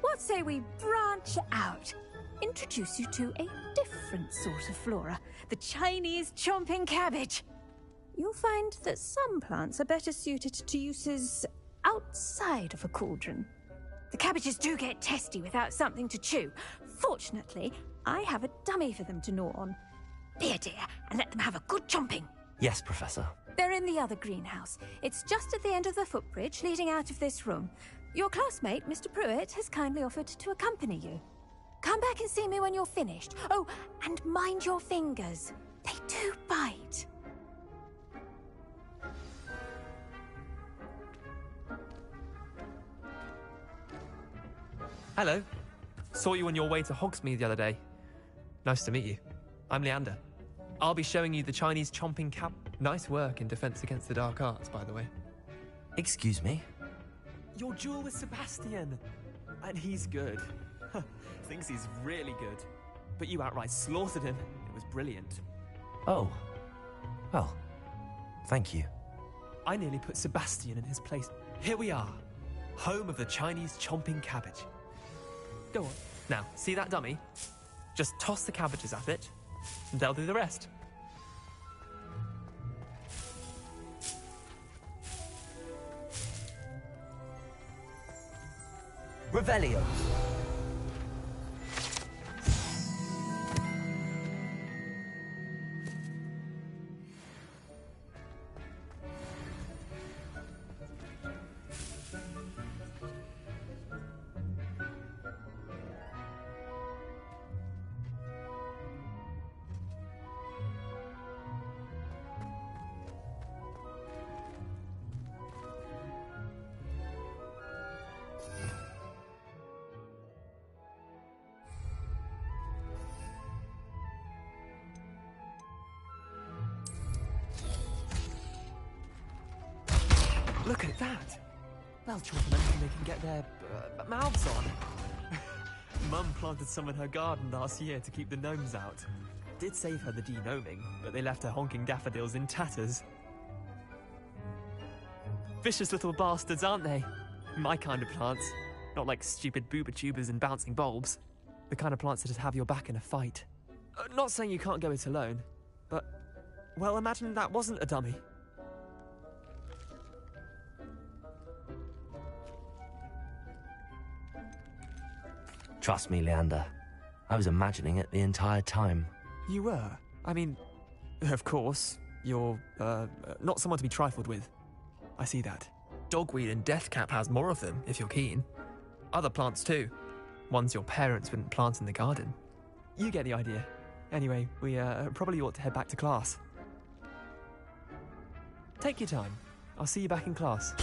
what say we branch out? Introduce you to a different sort of flora, the Chinese chomping cabbage. You'll find that some plants are better suited to uses outside of a cauldron. The cabbages do get testy without something to chew. Fortunately, I have a dummy for them to gnaw on. Here, dear, and let them have a good chomping. Yes, Professor. They're in the other greenhouse. It's just at the end of the footbridge leading out of this room. Your classmate, Mr. Pruitt, has kindly offered to accompany you. Come back and see me when you're finished. Oh, and mind your fingers. They do bite. Hello. Saw you on your way to Hogsmeade the other day. Nice to meet you. I'm Leander. I'll be showing you the Chinese chomping cap. Nice work in Defense Against the Dark Arts, by the way. Excuse me? Your duel with Sebastian. And he's good. Thinks he's really good. But you outright slaughtered him. It was brilliant. Oh. Well, thank you. I nearly put Sebastian in his place. Here we are. Home of the Chinese chomping cabbage. Go on. Now, see that dummy? Just toss the cabbages at it, and they'll do the rest. Revelio. Look at that! They'll chomp on anything they can get their mouths on. Mum planted some in her garden last year to keep the gnomes out. Did save her the de-gnoming, but they left her honking daffodils in tatters. Vicious little bastards, aren't they? My kind of plants. Not like stupid booba tubers and bouncing bulbs. The kind of plants that have your back in a fight. Not saying you can't go it alone, but... well, imagine that wasn't a dummy. Trust me, Leander. I was imagining it the entire time. You were? I mean, of course, you're, not someone to be trifled with. I see that. Dogweed and deathcap has more of them, if you're keen. Other plants too. Ones your parents wouldn't plant in the garden. You get the idea. Anyway, we, probably ought to head back to class. Take your time. I'll see you back in class.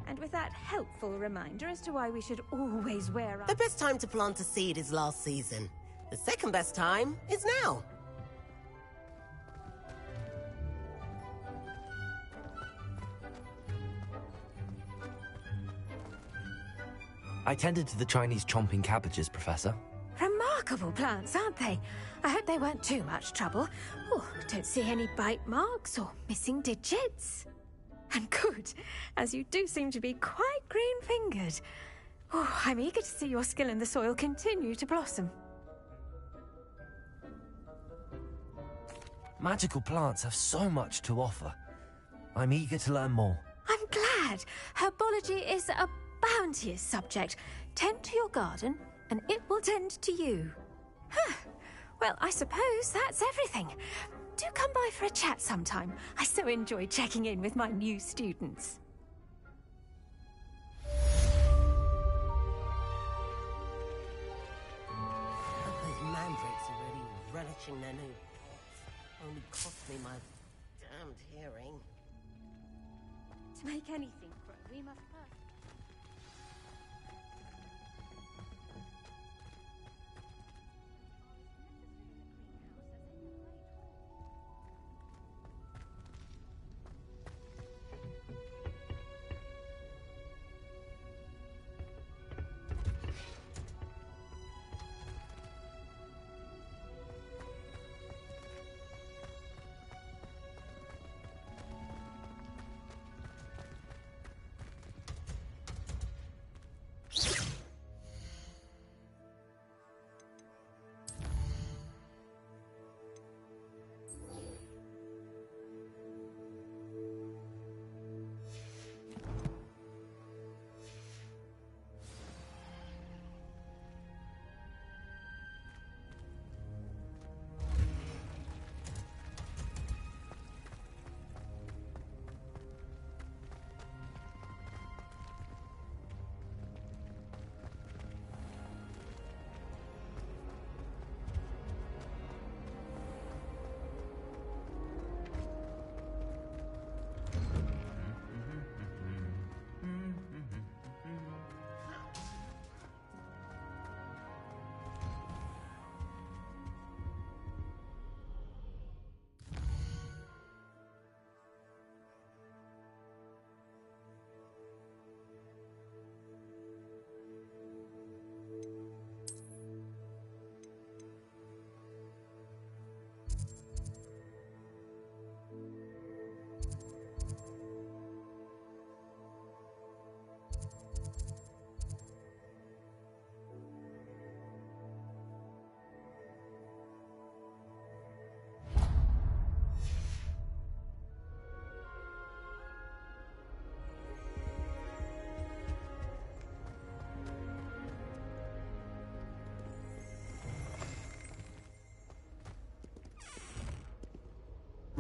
And with that helpful reminder as to why we should always wear our... The best time to plant a seed is last season. The second best time is now. I tended to the Chinese chomping cabbages, Professor. Remarkable plants, aren't they? I hope they weren't too much trouble. Oh, don't see any bite marks or missing digits. And good, as you do seem to be quite green-fingered. Oh, I'm eager to see your skill in the soil continue to blossom. Magical plants have so much to offer. I'm eager to learn more. I'm glad. Herbology is a bounteous subject. Tend to your garden, and it will tend to you. Huh. Well, I suppose that's everything. Do come by for a chat sometime. I so enjoy checking in with my new students. Those mandrakes are really relishing their new pots. Only cost me my damned hearing. To make anything grow, we must first...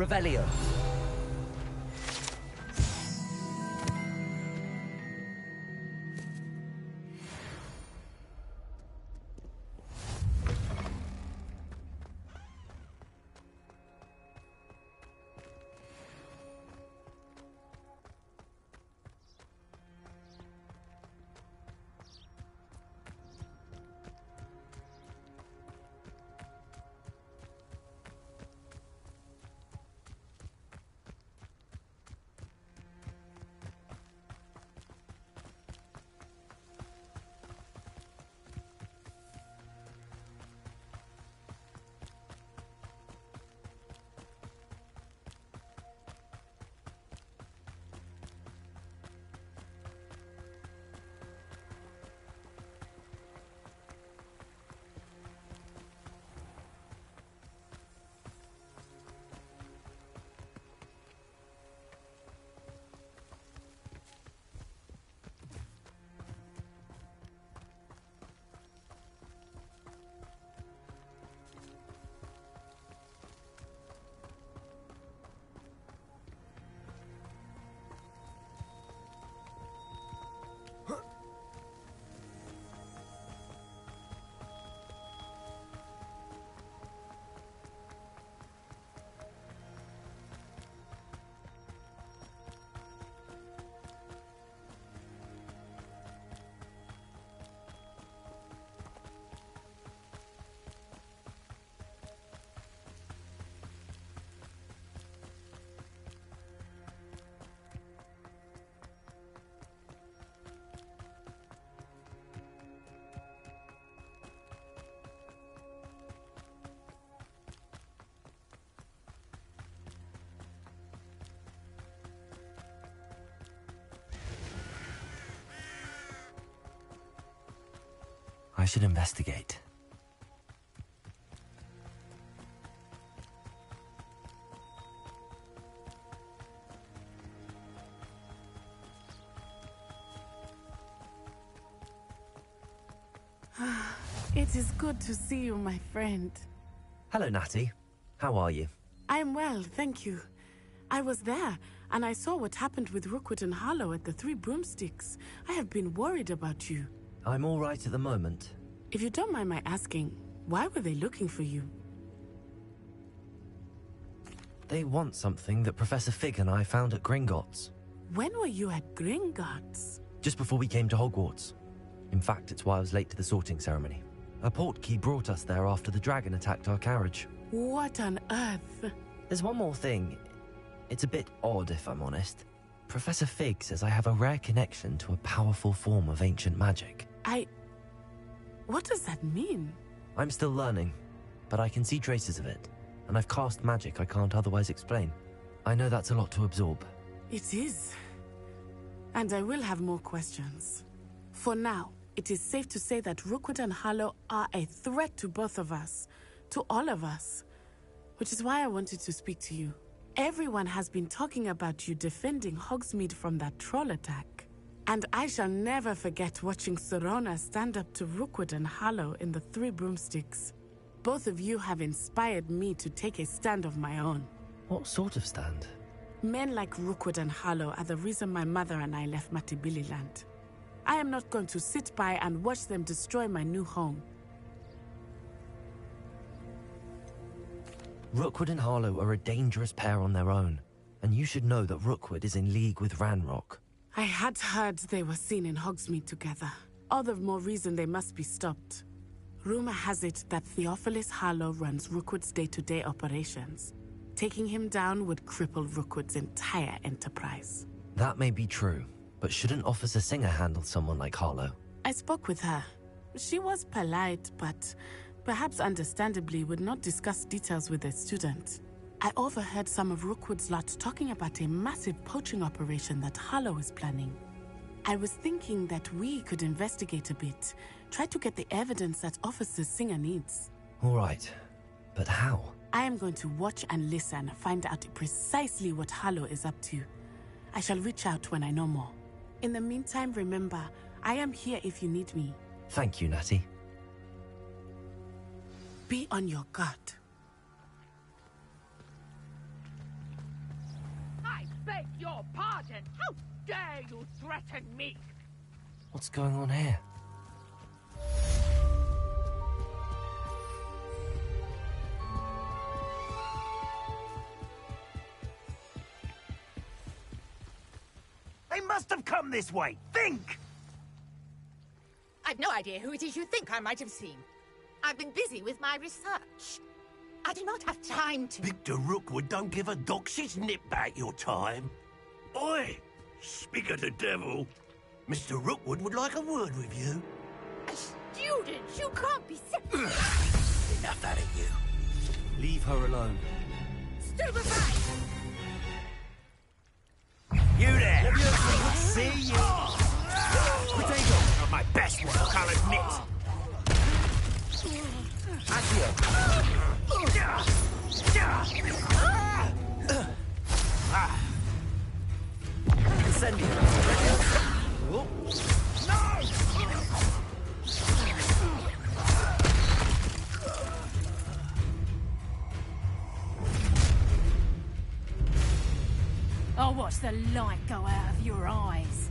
Revelio. I should investigate. It is good to see you, my friend. Hello, Natty. How are you? I'm well, thank you. I was there, and I saw what happened with Rookwood and Harlow at the Three Broomsticks. I have been worried about you. I'm all right at the moment. If you don't mind my asking, why were they looking for you? They want something that Professor Fig and I found at Gringotts. When were you at Gringotts? Just before we came to Hogwarts. In fact, it's why I was late to the sorting ceremony. A portkey brought us there after the dragon attacked our carriage. What on earth? There's one more thing. It's a bit odd, if I'm honest. Professor Fig says I have a rare connection to a powerful form of ancient magic. What does that mean? I'm still learning, but I can see traces of it, and I've cast magic I can't otherwise explain. I know that's a lot to absorb. It is. And I will have more questions. For now, it is safe to say that Rookwood and Harlow are a threat to both of us, to all of us, which is why I wanted to speak to you. Everyone has been talking about you defending Hogsmeade from that troll attack. And I shall never forget watching Serona stand up to Rookwood and Harlow in the Three Broomsticks. Both of you have inspired me to take a stand of my own. What sort of stand? Men like Rookwood and Harlow are the reason my mother and I left Matibili-land. I am not going to sit by and watch them destroy my new home. Rookwood and Harlow are a dangerous pair on their own, and you should know that Rookwood is in league with Ranrock. I had heard they were seen in Hogsmeade together. All the more reason they must be stopped. Rumor has it that Theophilus Harlow runs Rookwood's day-to-day operations. Taking him down would cripple Rookwood's entire enterprise. That may be true, but shouldn't Officer Singer handle someone like Harlow? I spoke with her. She was polite, but perhaps understandably would not discuss details with a student. I overheard some of Rookwood's lot talking about a massive poaching operation that Harlow is planning. I was thinking that we could investigate a bit, try to get the evidence that Officer Singer needs. All right, but how? I am going to watch and listen, find out precisely what Harlow is up to. I shall reach out when I know more. In the meantime, remember, I am here if you need me. Thank you, Natty. Be on your guard. threaten me? What's going on here? They must have come this way. Think! I've no idea who it is you think I might have seen. I've been busy with my research. I do not have time to... Victor Rookwood don't give a doxy's nip back your time. Oi! Speak of the devil. Mr. Rookwood would like a word with you. A student? You can't be serious. Enough out of you. Leave her alone. Stupefy! You there! See you! Potato! Not my best work, I'll admit. Incendio! No! I'll watch the light go out of your eyes.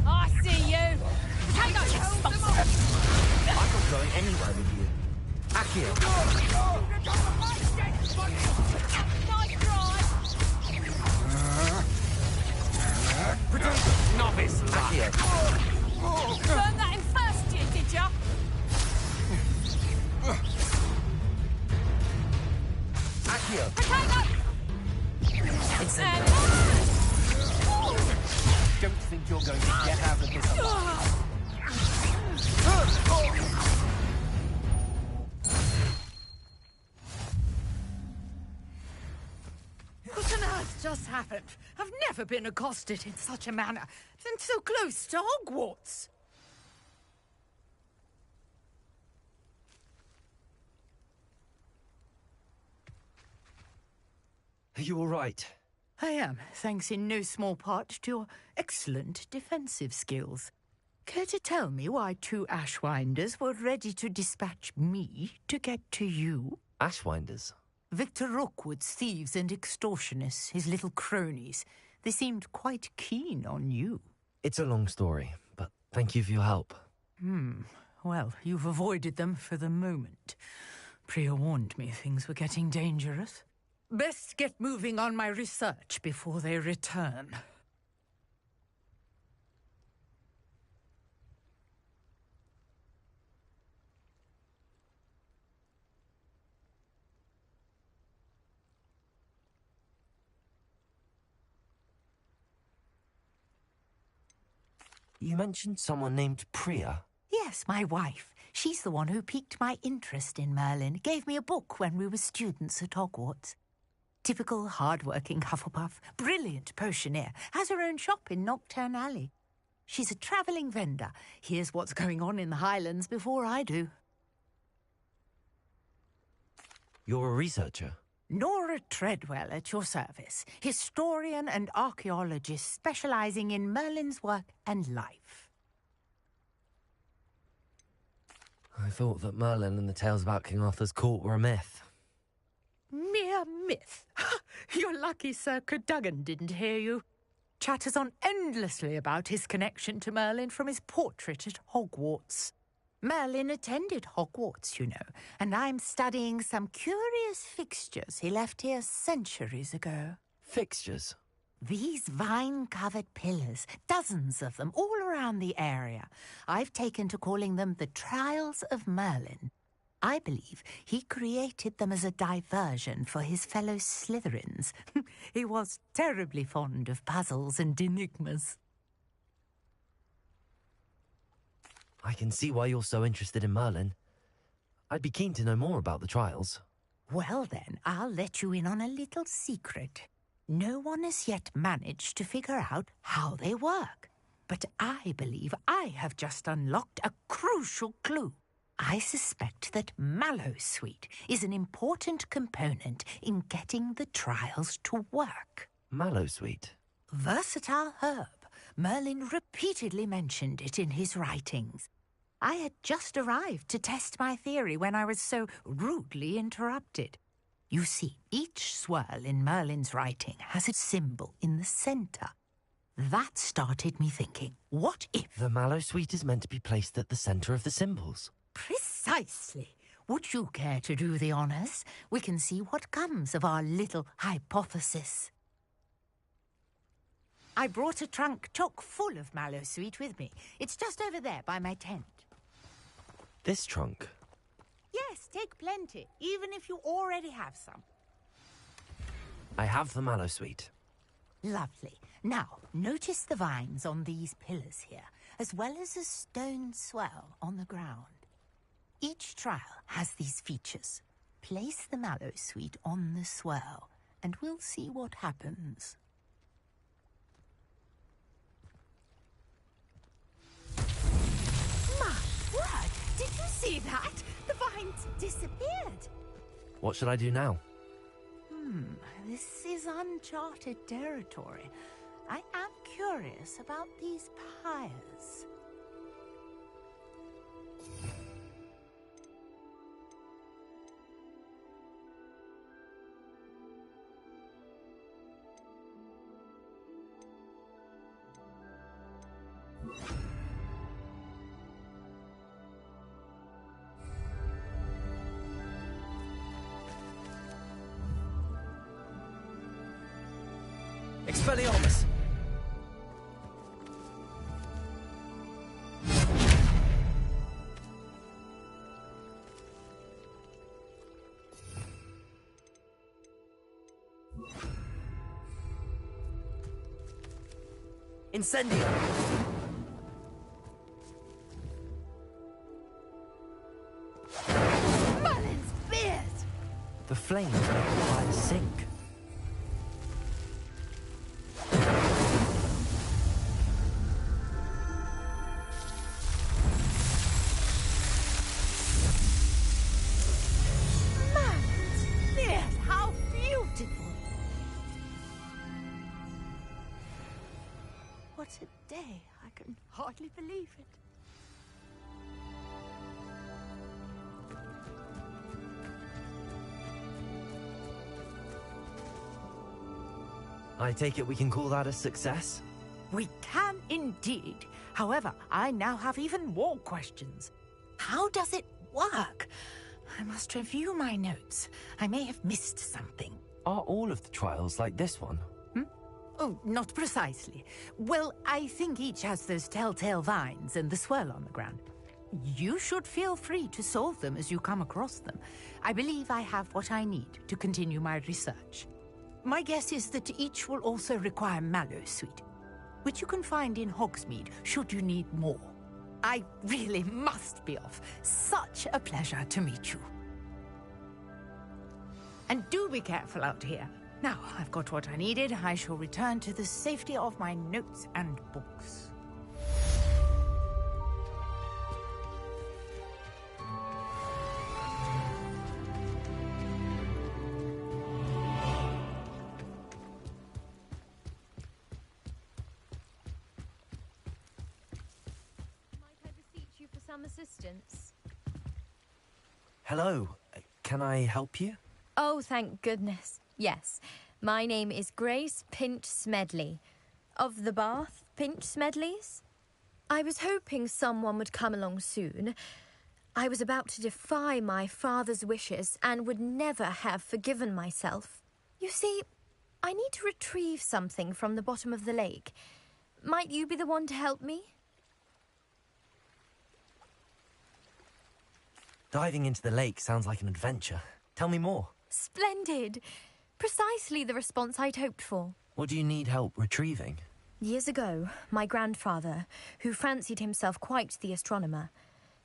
I see you! Take those explosives! I'm not going anywhere with you. Akio! Nice try! Potato! Novice! Akio! Learned that in first year, did ya? Akio! Potato! Don't think you're going to get out of this alive. What on earth just happened? I've never been accosted in such a manner, and so close to Hogwarts. Are you all right? I am, thanks in no small part to your excellent defensive skills. Care to tell me why two Ashwinders were ready to dispatch me to get to you? Ashwinders? Victor Rookwood's thieves and extortionists, his little cronies. They seemed quite keen on you. It's a long story, but thank you for your help. Well, you've avoided them for the moment. Priya warned me things were getting dangerous. Best get moving on my research before they return. You mentioned someone named Priya. Yes, my wife. She's the one who piqued my interest in Merlin. Gave me a book when we were students at Hogwarts. Typical hard-working Hufflepuff, brilliant potioneer, has her own shop in Nocturne Alley. She's a travelling vendor. Hears what's going on in the Highlands before I do. You're a researcher? Nora Treadwell at your service, historian and archaeologist specialising in Merlin's work and life. I thought that Merlin and the tales about King Arthur's court were a myth. Mere myth. You're lucky Sir Cadogan didn't hear you. Chatters on endlessly about his connection to Merlin from his portrait at Hogwarts. Merlin attended Hogwarts, you know, and I'm studying some curious fixtures he left here centuries ago. Fixtures? These vine-covered pillars, dozens of them, all around the area. I've taken to calling them the Trials of Merlin. I believe he created them as a diversion for his fellow Slytherins. He was terribly fond of puzzles and enigmas. I can see why you're so interested in Merlin. I'd be keen to know more about the trials. Well then, I'll let you in on a little secret. No one has yet managed to figure out how they work. But I believe I have just unlocked a crucial clue. I suspect that Mallowsweet is an important component in getting the trials to work. Mallowsweet? Versatile herb. Merlin repeatedly mentioned it in his writings. I had just arrived to test my theory when I was so rudely interrupted. You see, each swirl in Merlin's writing has a symbol in the center. That started me thinking, what if... The mallow sweet is meant to be placed at the center of the symbols. Precisely. Would you care to do the honors? We can see what comes of our little hypothesis. I brought a trunk chock full of mallow sweet with me. It's just over there by my tent. This trunk? Yes, take plenty, even if you already have some. I have the mallow sweet. Lovely. Now, notice the vines on these pillars here, as well as a stone swell on the ground. Each trial has these features. Place the mallow sweet on the swell, and we'll see what happens. My word! Did you see that? The vines disappeared. What should I do now? This is uncharted territory. I am curious about these pyres. Expelliarmus! Incendio! Merlin's beard! The flames make the fire sink. Merlin's beard! How beautiful! What a day! I can hardly believe it. I take it we can call that a success? We can indeed. However, I now have even more questions. How does it work? I must review my notes. I may have missed something. Are all of the trials like this one? Oh, not precisely. Well, I think each has those telltale vines and the swirl on the ground. You should feel free to solve them as you come across them. I believe I have what I need to continue my research. My guess is that each will also require mallow sweet, which you can find in Hogsmeade should you need more. I really must be off. Such a pleasure to meet you. And do be careful out here. Now, I've got what I needed. I shall return to the safety of my notes and books. Some assistance. Hello. Can I help you? Oh, thank goodness. Yes. My name is Grace Pinch Smedley. Of the Bath Pinch Smedleys. I was hoping someone would come along soon. I was about to defy my father's wishes and would never have forgiven myself. You see, I need to retrieve something from the bottom of the lake. Might you be the one to help me? Diving into the lake sounds like an adventure. Tell me more. Splendid! Precisely the response I'd hoped for. What do you need help retrieving? Years ago, my grandfather, who fancied himself quite the astronomer,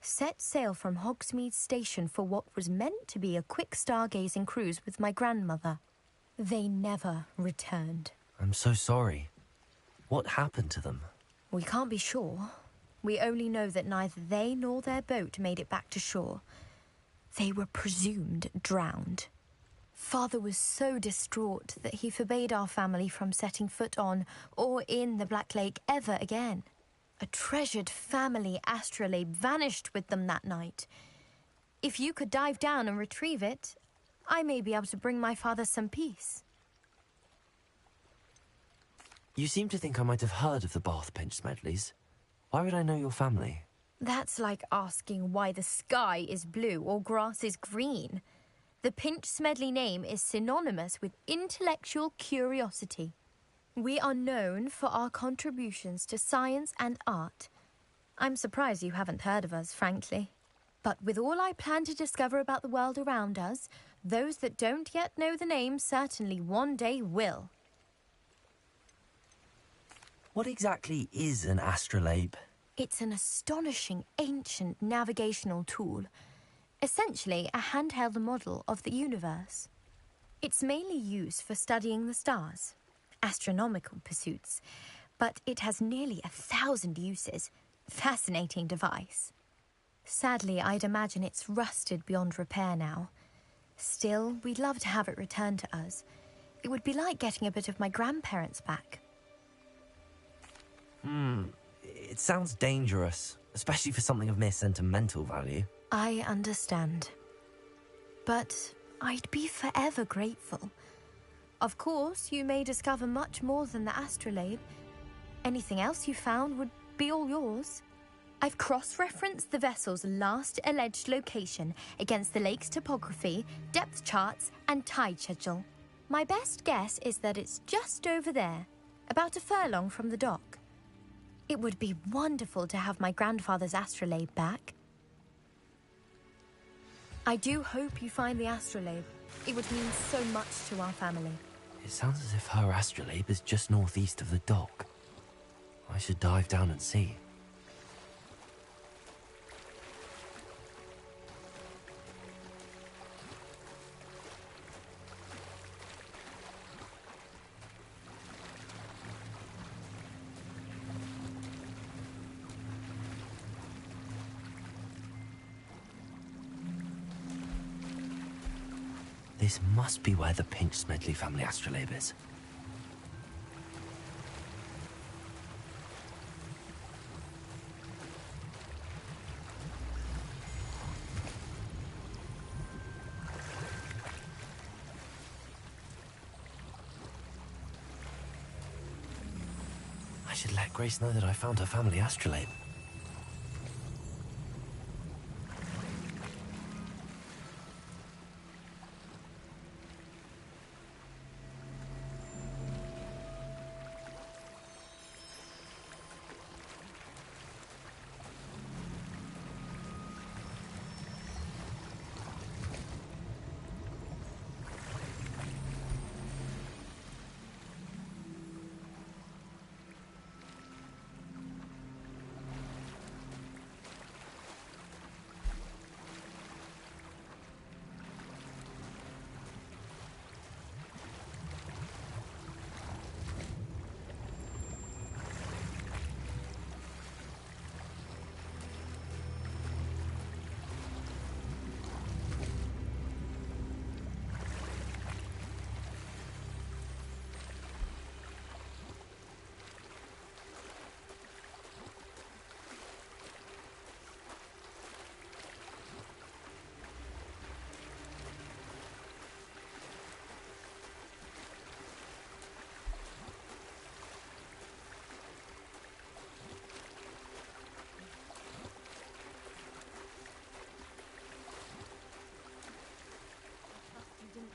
set sail from Hogsmeade Station for what was meant to be a quick stargazing cruise with my grandmother. They never returned. I'm so sorry. What happened to them? We can't be sure. We only know that neither they nor their boat made it back to shore. They were presumed drowned. Father was so distraught that he forbade our family from setting foot on or in the Black Lake ever again. A treasured family astrolabe vanished with them that night. If you could dive down and retrieve it, I may be able to bring my father some peace. You seem to think I might have heard of the Bath Pinch Smedleys. Why would I know your family? That's like asking why the sky is blue or grass is green. The Pinch Smedley name is synonymous with intellectual curiosity. We are known for our contributions to science and art. I'm surprised you haven't heard of us, frankly. But with all I plan to discover about the world around us, those that don't yet know the name certainly one day will. What exactly is an astrolabe? It's an astonishing ancient navigational tool. Essentially a handheld model of the universe. It's mainly used for studying the stars, astronomical pursuits, but it has nearly 1,000 uses. Fascinating device. Sadly, I'd imagine it's rusted beyond repair now. Still, we'd love to have it returned to us. It would be like getting a bit of my grandparents back. It sounds dangerous, especially for something of mere sentimental value. I understand. But I'd be forever grateful. Of course, you may discover much more than the astrolabe. Anything else you found would be all yours. I've cross-referenced the vessel's last alleged location against the lake's topography, depth charts, and tide schedule. My best guess is that it's just over there, about a furlong from the dock. It would be wonderful to have my grandfather's astrolabe back. I do hope you find the astrolabe. It would mean so much to our family. It sounds as if her astrolabe is just northeast of the dock. I should dive down and see. This must be where the Pinch Smedley family astrolabe is. I should let Grace know that I found her family astrolabe.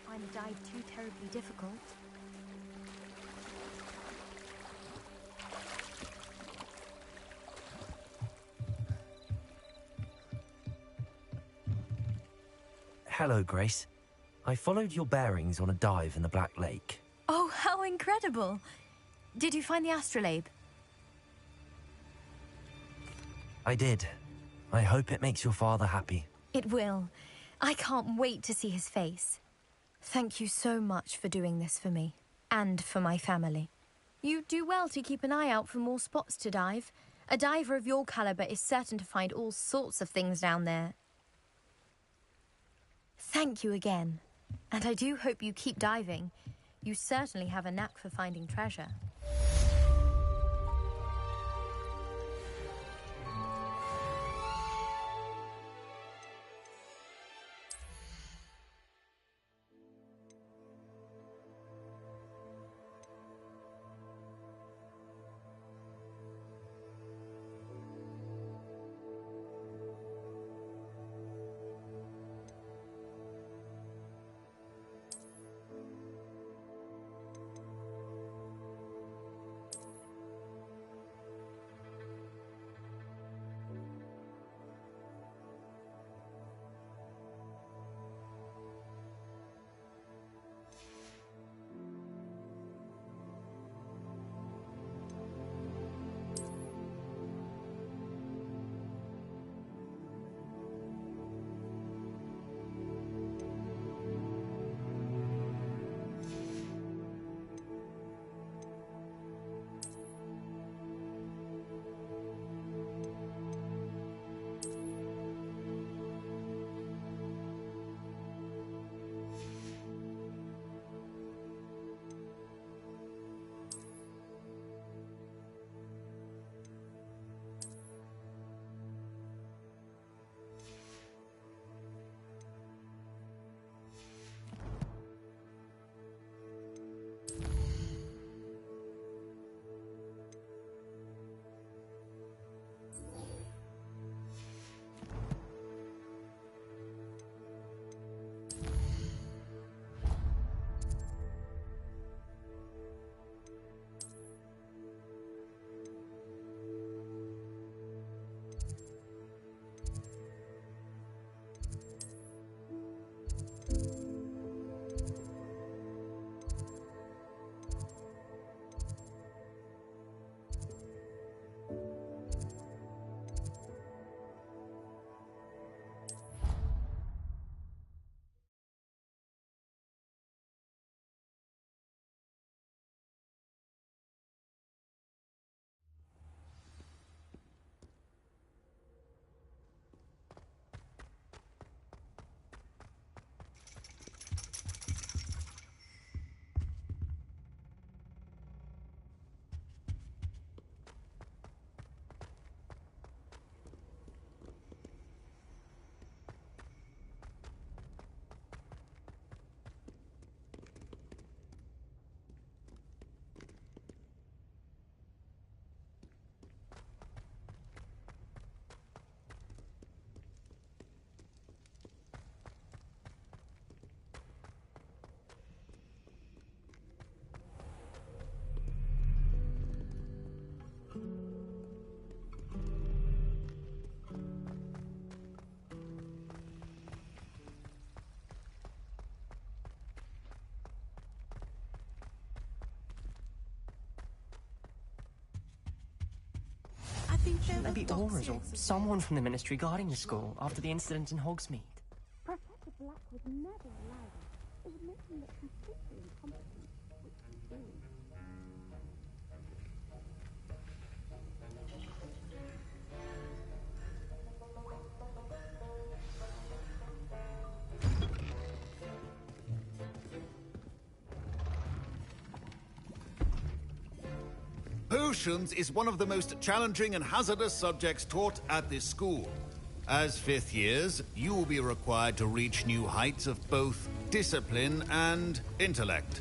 Find the dive too terribly difficult. Hello, Grace. I followed your bearings on a dive in the Black Lake. Oh, how incredible! Did you find the astrolabe? I did. I hope it makes your father happy. It will. I can't wait to see his face. Thank you so much for doing this for me, and for my family. You do well to keep an eye out for more spots to dive. A diver of your caliber is certain to find all sorts of things down there. Thank you again, and I do hope you keep diving. You certainly have a knack for finding treasure. Shouldn't there be auras or someone from the Ministry guarding the school after the incident in Hogsmeade? Professor Black would never allow that. It would make him look completely incompetent, which he is. Potions is one of the most challenging and hazardous subjects taught at this school. As fifth years, you will be required to reach new heights of both discipline and intellect.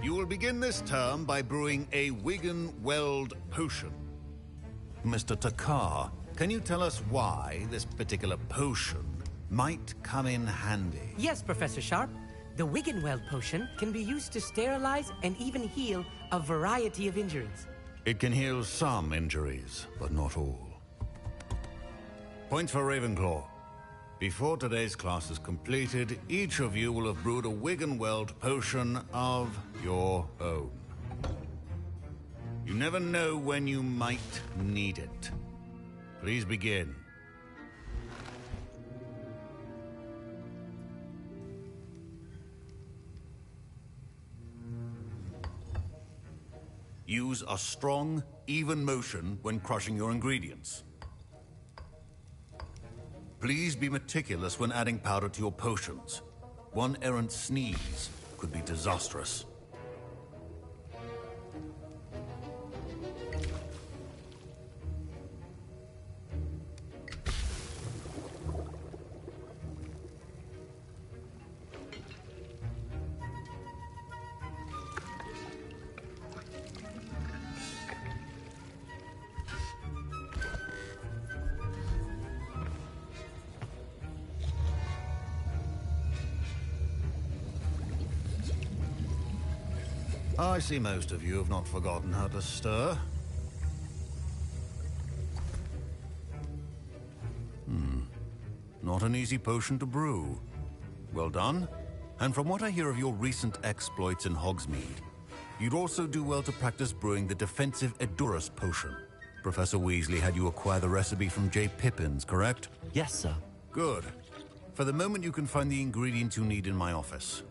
You will begin this term by brewing a Wiggenweld potion. Mr. Takar, can you tell us why this particular potion might come in handy? Yes, Professor Sharp. The Wiggenweld potion can be used to sterilize and even heal a variety of injuries. It can heal some injuries, but not all. Points for Ravenclaw. Before today's class is completed, each of you will have brewed a Wiggenweld potion of your own. You never know when you might need it. Please begin. Use a strong, even motion when crushing your ingredients. Please be meticulous when adding powder to your potions. One errant sneeze could be disastrous. I see most of you have not forgotten how to stir. Not an easy potion to brew. Well done. And from what I hear of your recent exploits in Hogsmeade, you'd also do well to practice brewing the defensive Edurus potion. Professor Weasley had you acquire the recipe from J. Pippins, correct? Yes, sir. Good. For the moment, you can find the ingredients you need in my office.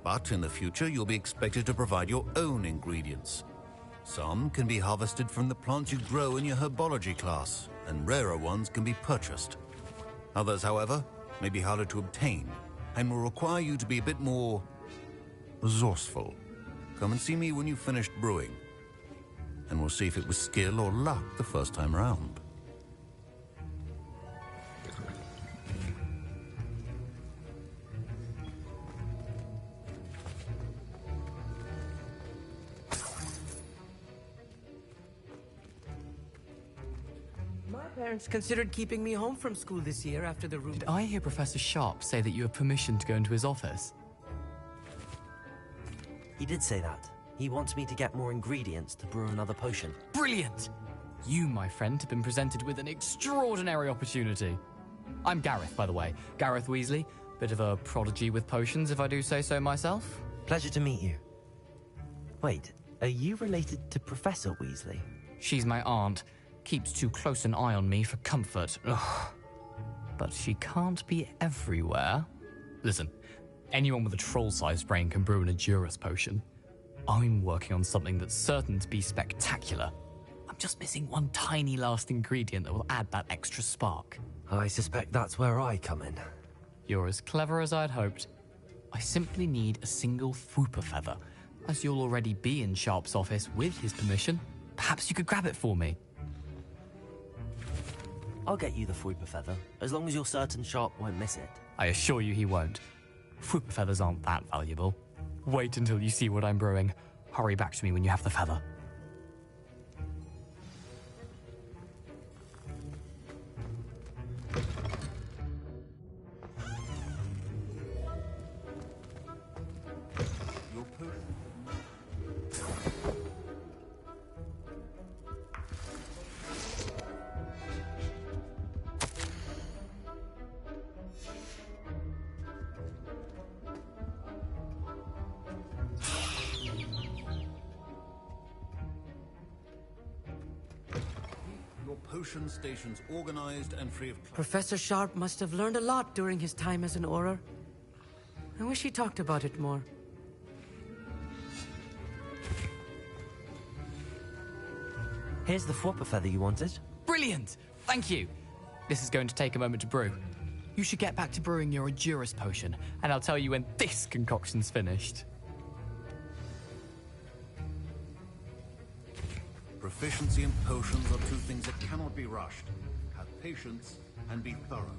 But in the future, you'll be expected to provide your own ingredients. Some can be harvested from the plants you grow in your herbology class, and rarer ones can be purchased. Others, however, may be harder to obtain, and will require you to be a bit more resourceful. Come and see me when you've finished brewing, and we'll see if it was skill or luck the first time round. My parents considered keeping me home from school this year after the room. Did I hear Professor Sharp say that you have permission to go into his office? He did say that. He wants me to get more ingredients to brew another potion. Brilliant! You, my friend, have been presented with an extraordinary opportunity. I'm Gareth, by the way. Gareth Weasley. Bit of a prodigy with potions, if I do say so myself. Pleasure to meet you. Wait, are you related to Professor Weasley? She's my aunt. Keeps too close an eye on me for comfort. Ugh. But she can't be everywhere. Listen, anyone with a troll-sized brain can brew an Edurus potion. I'm working on something that's certain to be spectacular. I'm just missing one tiny last ingredient that will add that extra spark. I suspect that's where I come in. You're as clever as I'd hoped. I simply need a single Fwooper feather. As you'll already be in Sharp's office with his permission, perhaps you could grab it for me. I'll get you the Fwooper feather, as long as you're certain Sharp won't miss it. I assure you he won't. Fwooper feathers aren't that valuable. Wait until you see what I'm brewing. Hurry back to me when you have the feather. potion stations organized and free of... Professor Sharp must have learned a lot during his time as an Auror. I wish he talked about it more. Here's the flopper feather you wanted. Brilliant! Thank you. This is going to take a moment to brew. You should get back to brewing your Endurus potion, and I'll tell you when this concoction's finished. Proficiency in potions are two things that cannot be rushed. Have patience and be thorough.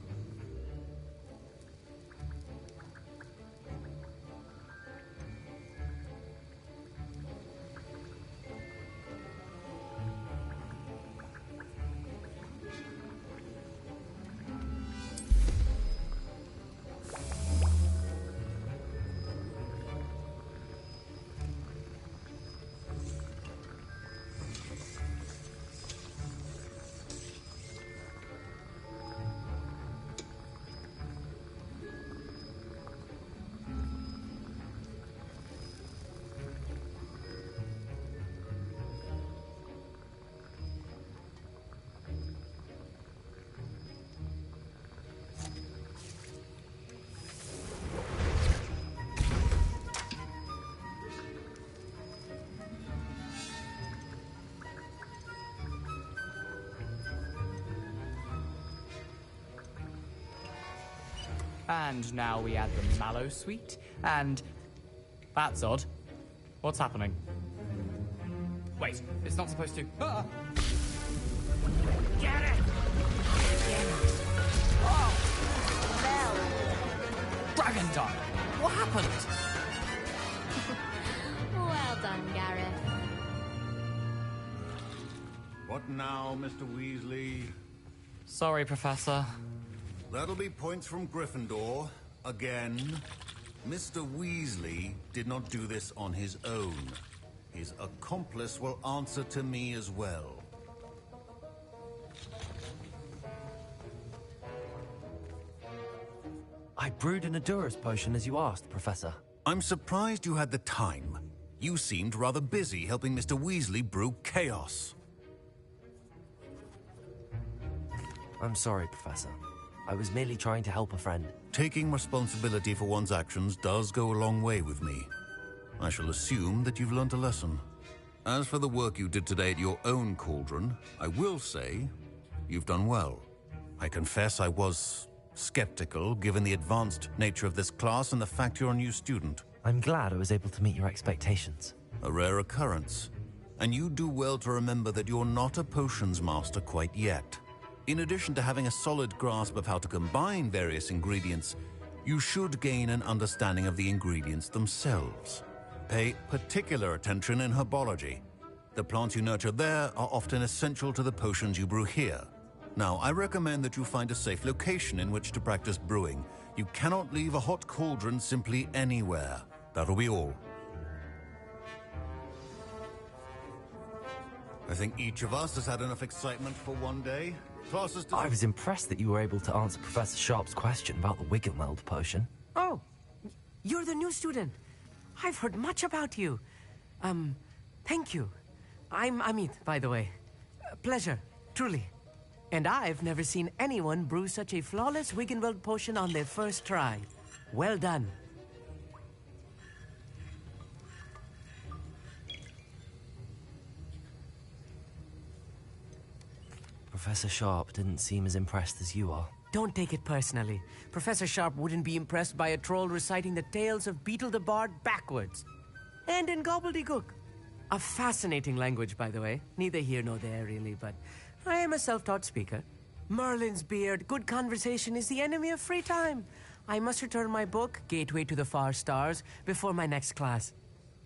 And now we add the mallow sweet, and... That's odd. What's happening? Wait, it's not supposed to... Ah! Get it! Oh! Dragon Dog! What happened? Well done, Gareth. What now, Mr. Weasley? Sorry, Professor. That'll be points from Gryffindor. Again. Mr. Weasley did not do this on his own. His accomplice will answer to me as well. I brewed an Endurus potion as you asked, Professor. I'm surprised you had the time. You seemed rather busy helping Mr. Weasley brew chaos. I'm sorry, Professor. I was merely trying to help a friend. Taking responsibility for one's actions does go a long way with me. I shall assume that you've learnt a lesson. As for the work you did today at your own cauldron, I will say you've done well. I confess I was skeptical, given the advanced nature of this class and the fact you're a new student. I'm glad I was able to meet your expectations. A rare occurrence. And you do well to remember that you're not a potions master quite yet. In addition to having a solid grasp of how to combine various ingredients, you should gain an understanding of the ingredients themselves. Pay particular attention in herbology. The plants you nurture there are often essential to the potions you brew here. Now, I recommend that you find a safe location in which to practice brewing. You cannot leave a hot cauldron simply anywhere. That'll be all. I think each of us has had enough excitement for one day. I was impressed that you were able to answer Professor Sharp's question about the Wiggenweld potion. Oh, you're the new student. I've heard much about you. Thank you. I'm Amit, by the way. Pleasure, truly. And I've never seen anyone brew such a flawless Wiggenweld potion on their first try. Well done. Professor Sharp didn't seem as impressed as you are. Don't take it personally. Professor Sharp wouldn't be impressed by a troll reciting the tales of Beetle the Bard backwards. And in gobbledygook. A fascinating language, by the way. Neither here nor there, really, but I am a self-taught speaker. Merlin's beard, good conversation is the enemy of free time. I must return my book, Gateway to the Far Stars, before my next class.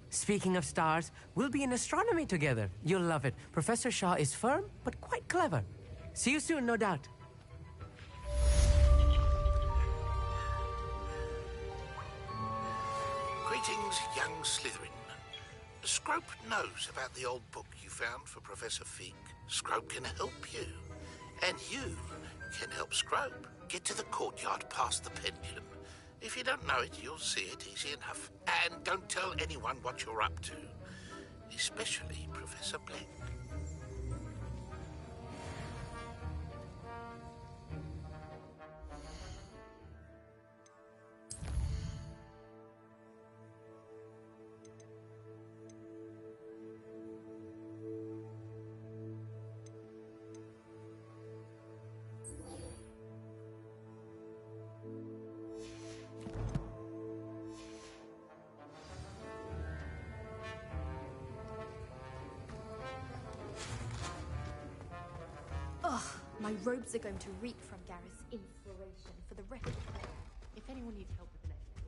Speaking of stars, we'll be in astronomy together. You'll love it. Professor Shaw is firm, but quite clever. See you soon, no doubt. Greetings, young Slytherin. Scrope knows about the old book you found for Professor Fig. Scrope can help you. And you can help Scrope. Get to the courtyard past the pendulum. If you don't know it, you'll see it easy enough. And don't tell anyone what you're up to. Especially Professor Black. My robes are going to reek from Gareth's inspiration for the rest of the day. If anyone needs help with the next day,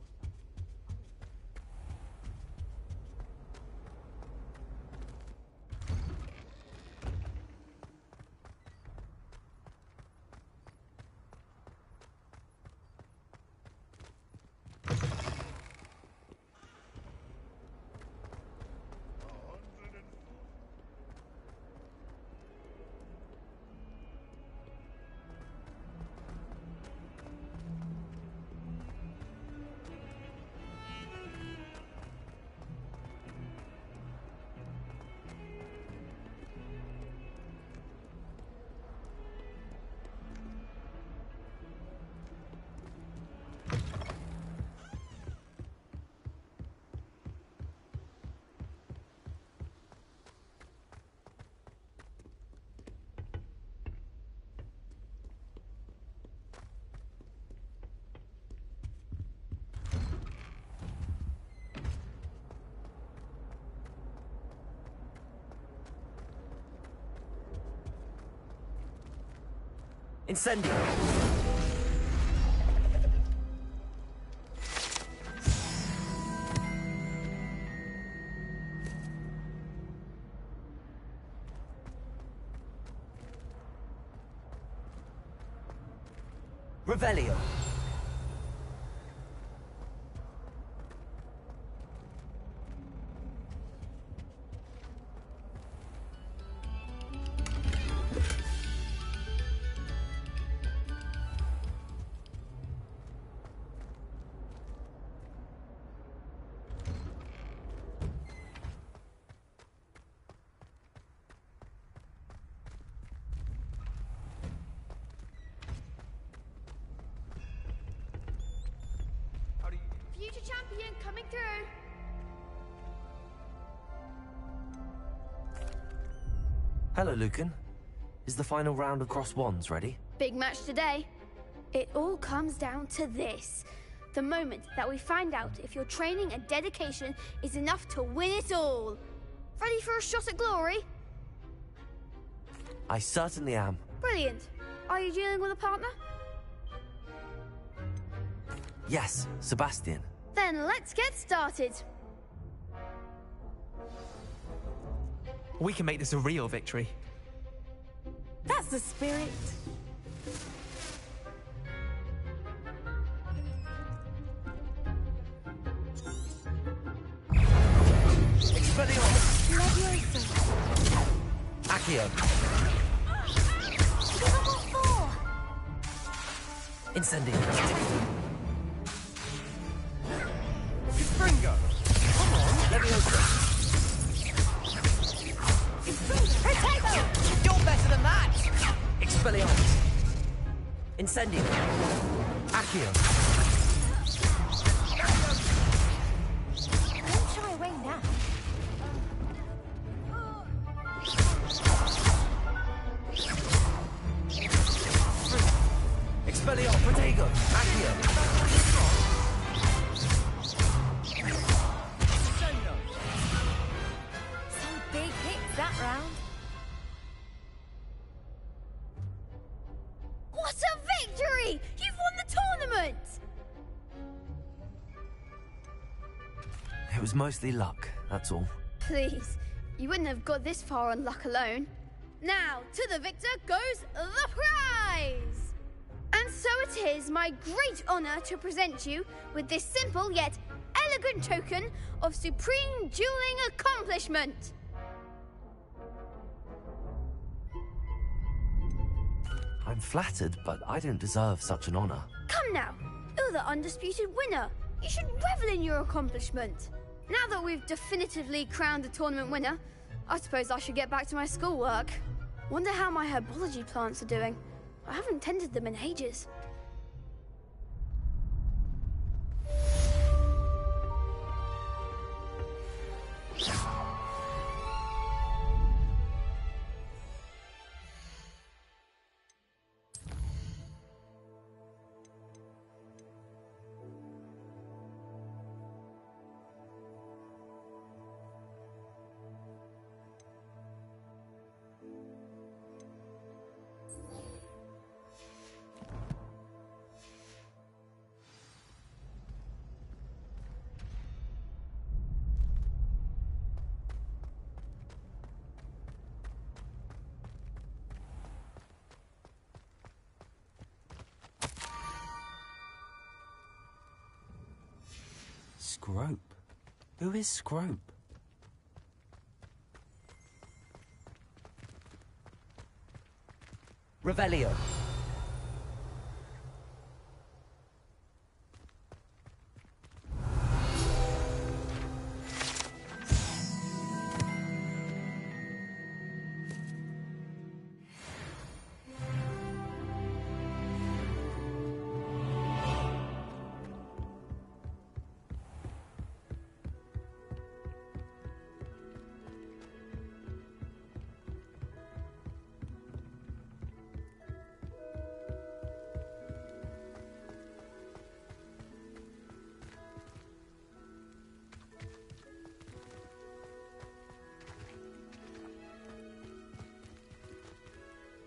Incendio! Revelio! Future champion coming through. Hello, Lucan. Is the final round of Cross Wands ready? Big match today. It all comes down to this. The moment that we find out if your training and dedication is enough to win it all. Ready for a shot at glory? I certainly am. Brilliant. Are you dealing with a partner? Yes, Sebastian. Then let's get started. We can make this a real victory. That's the spirit. Expelliarmus! Accio! Incendio! Springo! Come on! Leviosa! Potato! You're better than that! Expelliarmus! Incendio! Accio! Don't shy away now. Expelliarmus! Protego! Accio! Some big hits that round. What a victory! You've won the tournament! It was mostly luck, that's all. Please, you wouldn't have got this far on luck alone. Now, to the victor goes the prize! And so it is my great honor to present you with this simple yet elegant token of supreme dueling accomplishment. I'm flattered, but I don't deserve such an honor. Come now, you're the undisputed winner. You should revel in your accomplishment. Now that we've definitively crowned the tournament winner, I suppose I should get back to my schoolwork. Wonder how my herbology plants are doing. I haven't tended them in ages. Scrope? Who is Scrope? Revelio.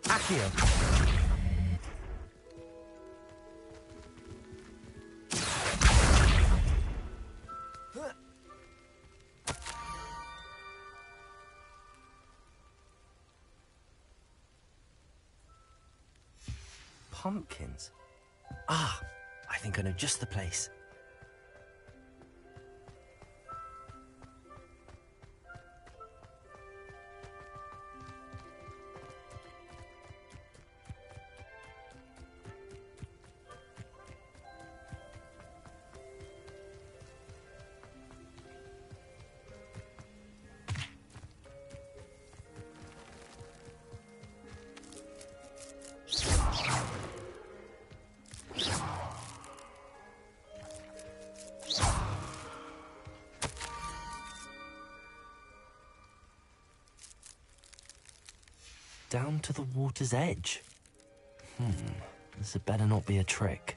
Accio. Pumpkins? Ah, I think I know just the place. Down to the water's edge. This had better not be a trick.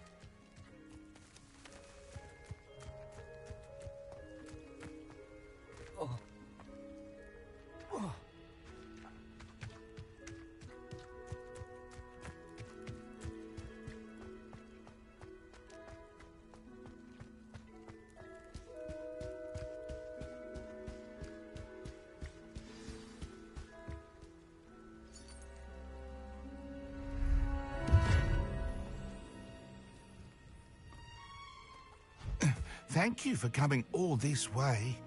Thank you for coming all this way.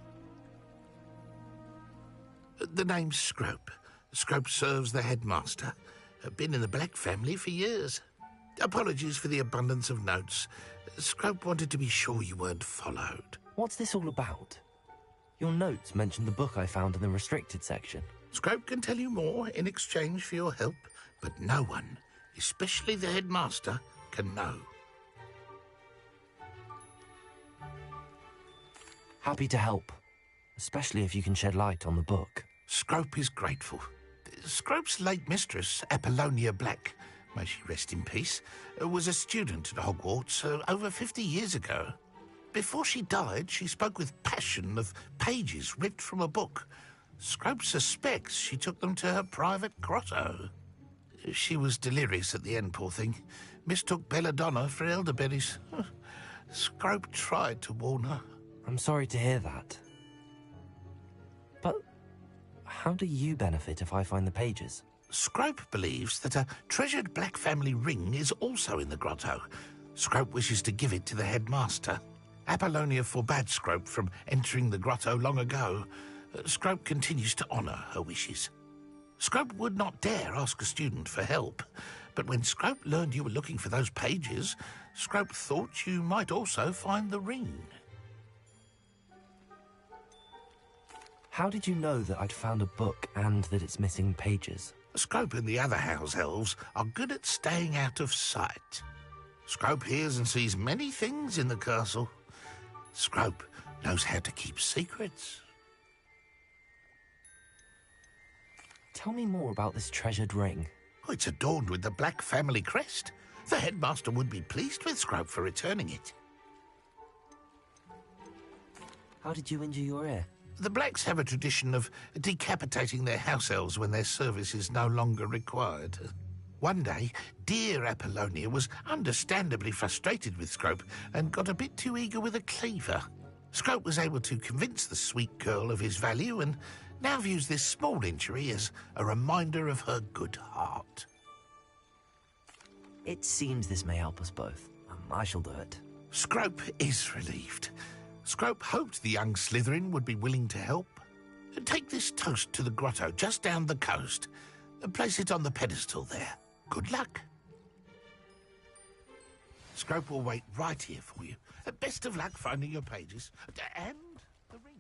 The name's Scrope. Scrope serves the headmaster. Been in the Black family for years. Apologies for the abundance of notes. Scrope wanted to be sure you weren't followed. What's this all about? Your notes mentioned the book I found in the restricted section. Scrope can tell you more in exchange for your help, but no one, especially the headmaster, can know. Happy to help, especially if you can shed light on the book. Scrope is grateful. Scrope's late mistress, Apollonia Black, may she rest in peace, was a student at Hogwarts over 50 years ago. Before she died, she spoke with passion of pages ripped from a book. Scrope suspects she took them to her private grotto. She was delirious at the end, poor thing. Mistook belladonna for elderberries. Scrope tried to warn her. I'm sorry to hear that. But how do you benefit if I find the pages? Scrope believes that a treasured Black family ring is also in the grotto. Scrope wishes to give it to the headmaster. Apollonia forbade Scrope from entering the grotto long ago. Scrope continues to honour her wishes. Scrope would not dare ask a student for help, but when Scrope learned you were looking for those pages, Scrope thought you might also find the ring. How did you know that I'd found a book and that it's missing pages? Scrope and the other house elves are good at staying out of sight. Scrope hears and sees many things in the castle. Scrope knows how to keep secrets. Tell me more about this treasured ring. Oh, it's adorned with the Black family crest. The headmaster would be pleased with Scrope for returning it. How did you injure your ear? The Blacks have a tradition of decapitating their house elves when their service is no longer required. One day, dear Apollonia was understandably frustrated with Scrope and got a bit too eager with a cleaver. Scrope was able to convince the sweet girl of his value and now views this small injury as a reminder of her good heart. It seems this may help us both. I shall do it. Scrope is relieved. Scrope hoped the young Slytherin would be willing to help. Take this toast to the grotto just down the coast and place it on the pedestal there. Good luck. Scrope will wait right here for you. Best of luck finding your pages. And the ring.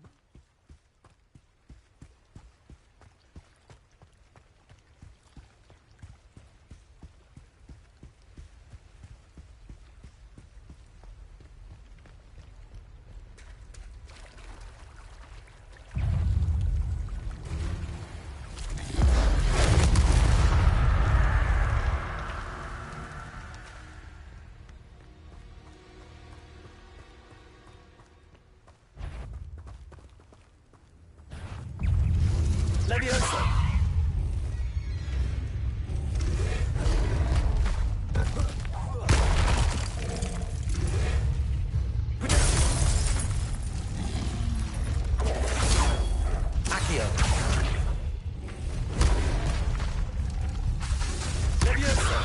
Leviosa! Accio! Leviosa!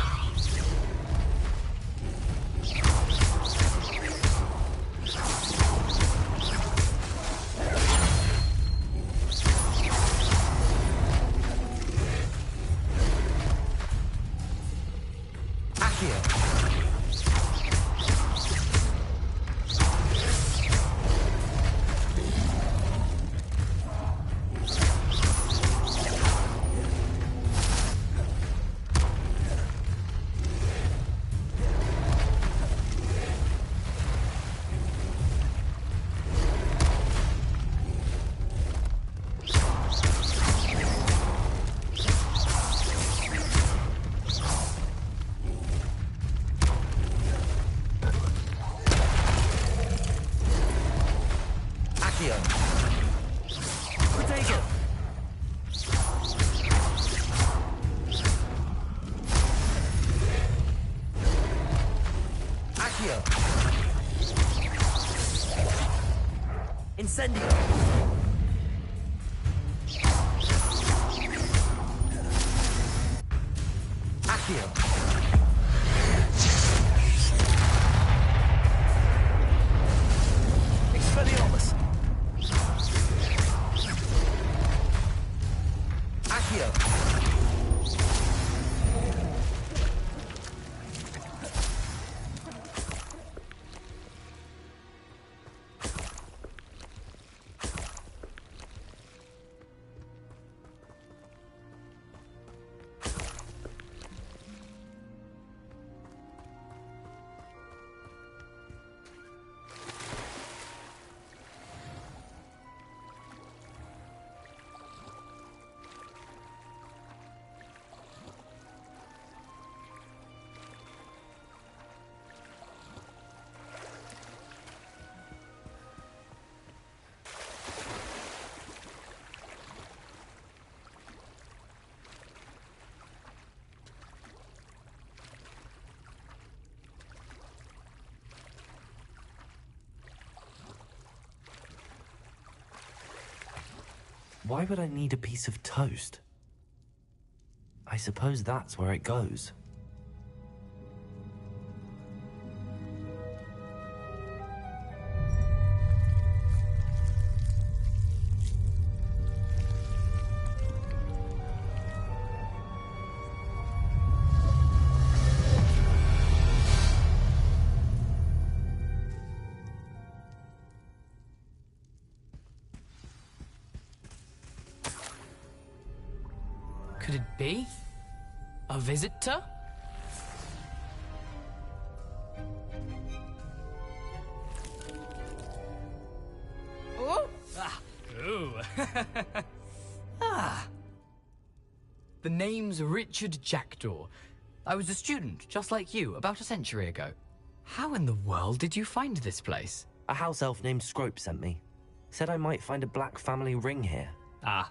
Incendio! Accio! Expelliarmus! Accio! Why would I need a piece of toast? I suppose that's where it goes. Could it be? A visitor? Oh! Ah! Ooh! Ah! The name's Richard Jackdaw. I was a student, just like you, about a century ago. How in the world did you find this place? A house elf named Scrope sent me. Said I might find a black family ring here. Ah.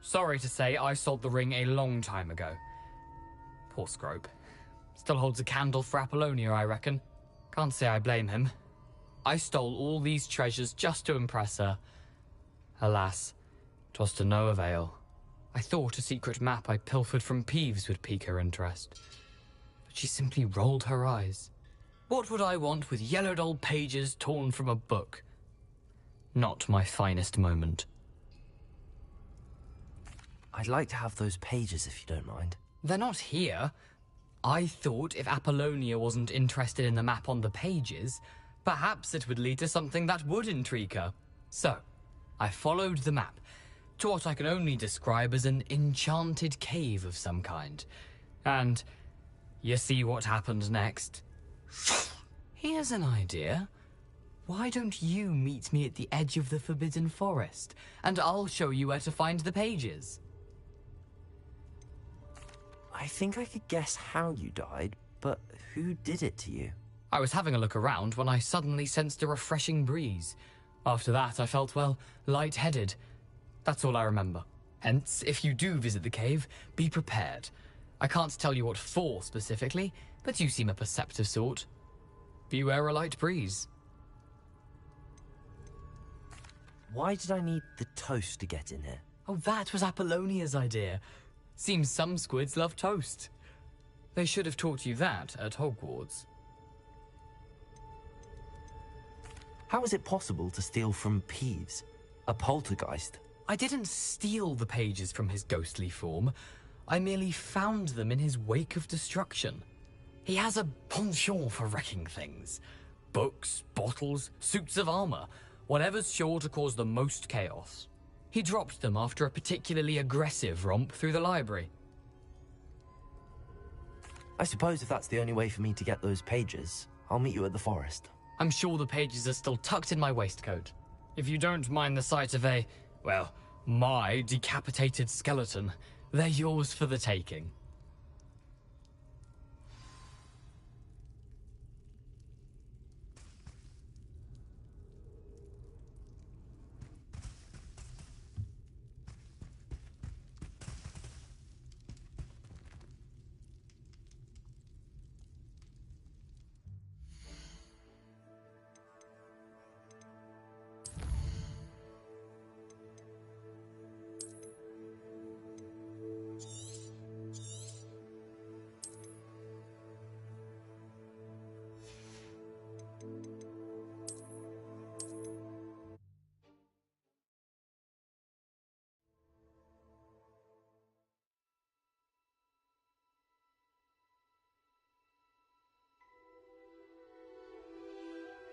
Sorry to say, I sold the ring a long time ago. Poor Scrope. Still holds a candle for Apollonia, I reckon. Can't say I blame him. I stole all these treasures just to impress her. Alas, 'twas to no avail. I thought a secret map I pilfered from Peeves would pique her interest. But she simply rolled her eyes. What would I want with yellowed old pages torn from a book? not my finest moment. I'd like to have those pages if you don't mind. They're not here. I thought if Apollonia wasn't interested in the map on the pages, perhaps it would lead to something that would intrigue her. So, I followed the map to what I can only describe as an enchanted cave of some kind. And you see what happened next? Here's an idea. Why don't you meet me at the edge of the Forbidden Forest, and I'll show you where to find the pages? I think I could guess how you died, but who did it to you? I was having a look around when I suddenly sensed a refreshing breeze. After that, I felt, well, lightheaded. That's all I remember. Hence, if you do visit the cave, be prepared. I can't tell you what for specifically, but you seem a perceptive sort. Beware a light breeze. Why did I need the toast to get in here? Oh, that was Apollonia's idea. Seems some squids love toast. They should have taught you that at Hogwarts. How is it possible to steal from Peeves, a poltergeist? I didn't steal the pages from his ghostly form. I merely found them in his wake of destruction. He has a penchant for wrecking things. Books, bottles, suits of armor, whatever's sure to cause the most chaos. He dropped them after a particularly aggressive romp through the library. I suppose if that's the only way for me to get those pages, I'll meet you at the forest. I'm sure the pages are still tucked in my waistcoat. If you don't mind the sight of my decapitated skeleton, they're yours for the taking.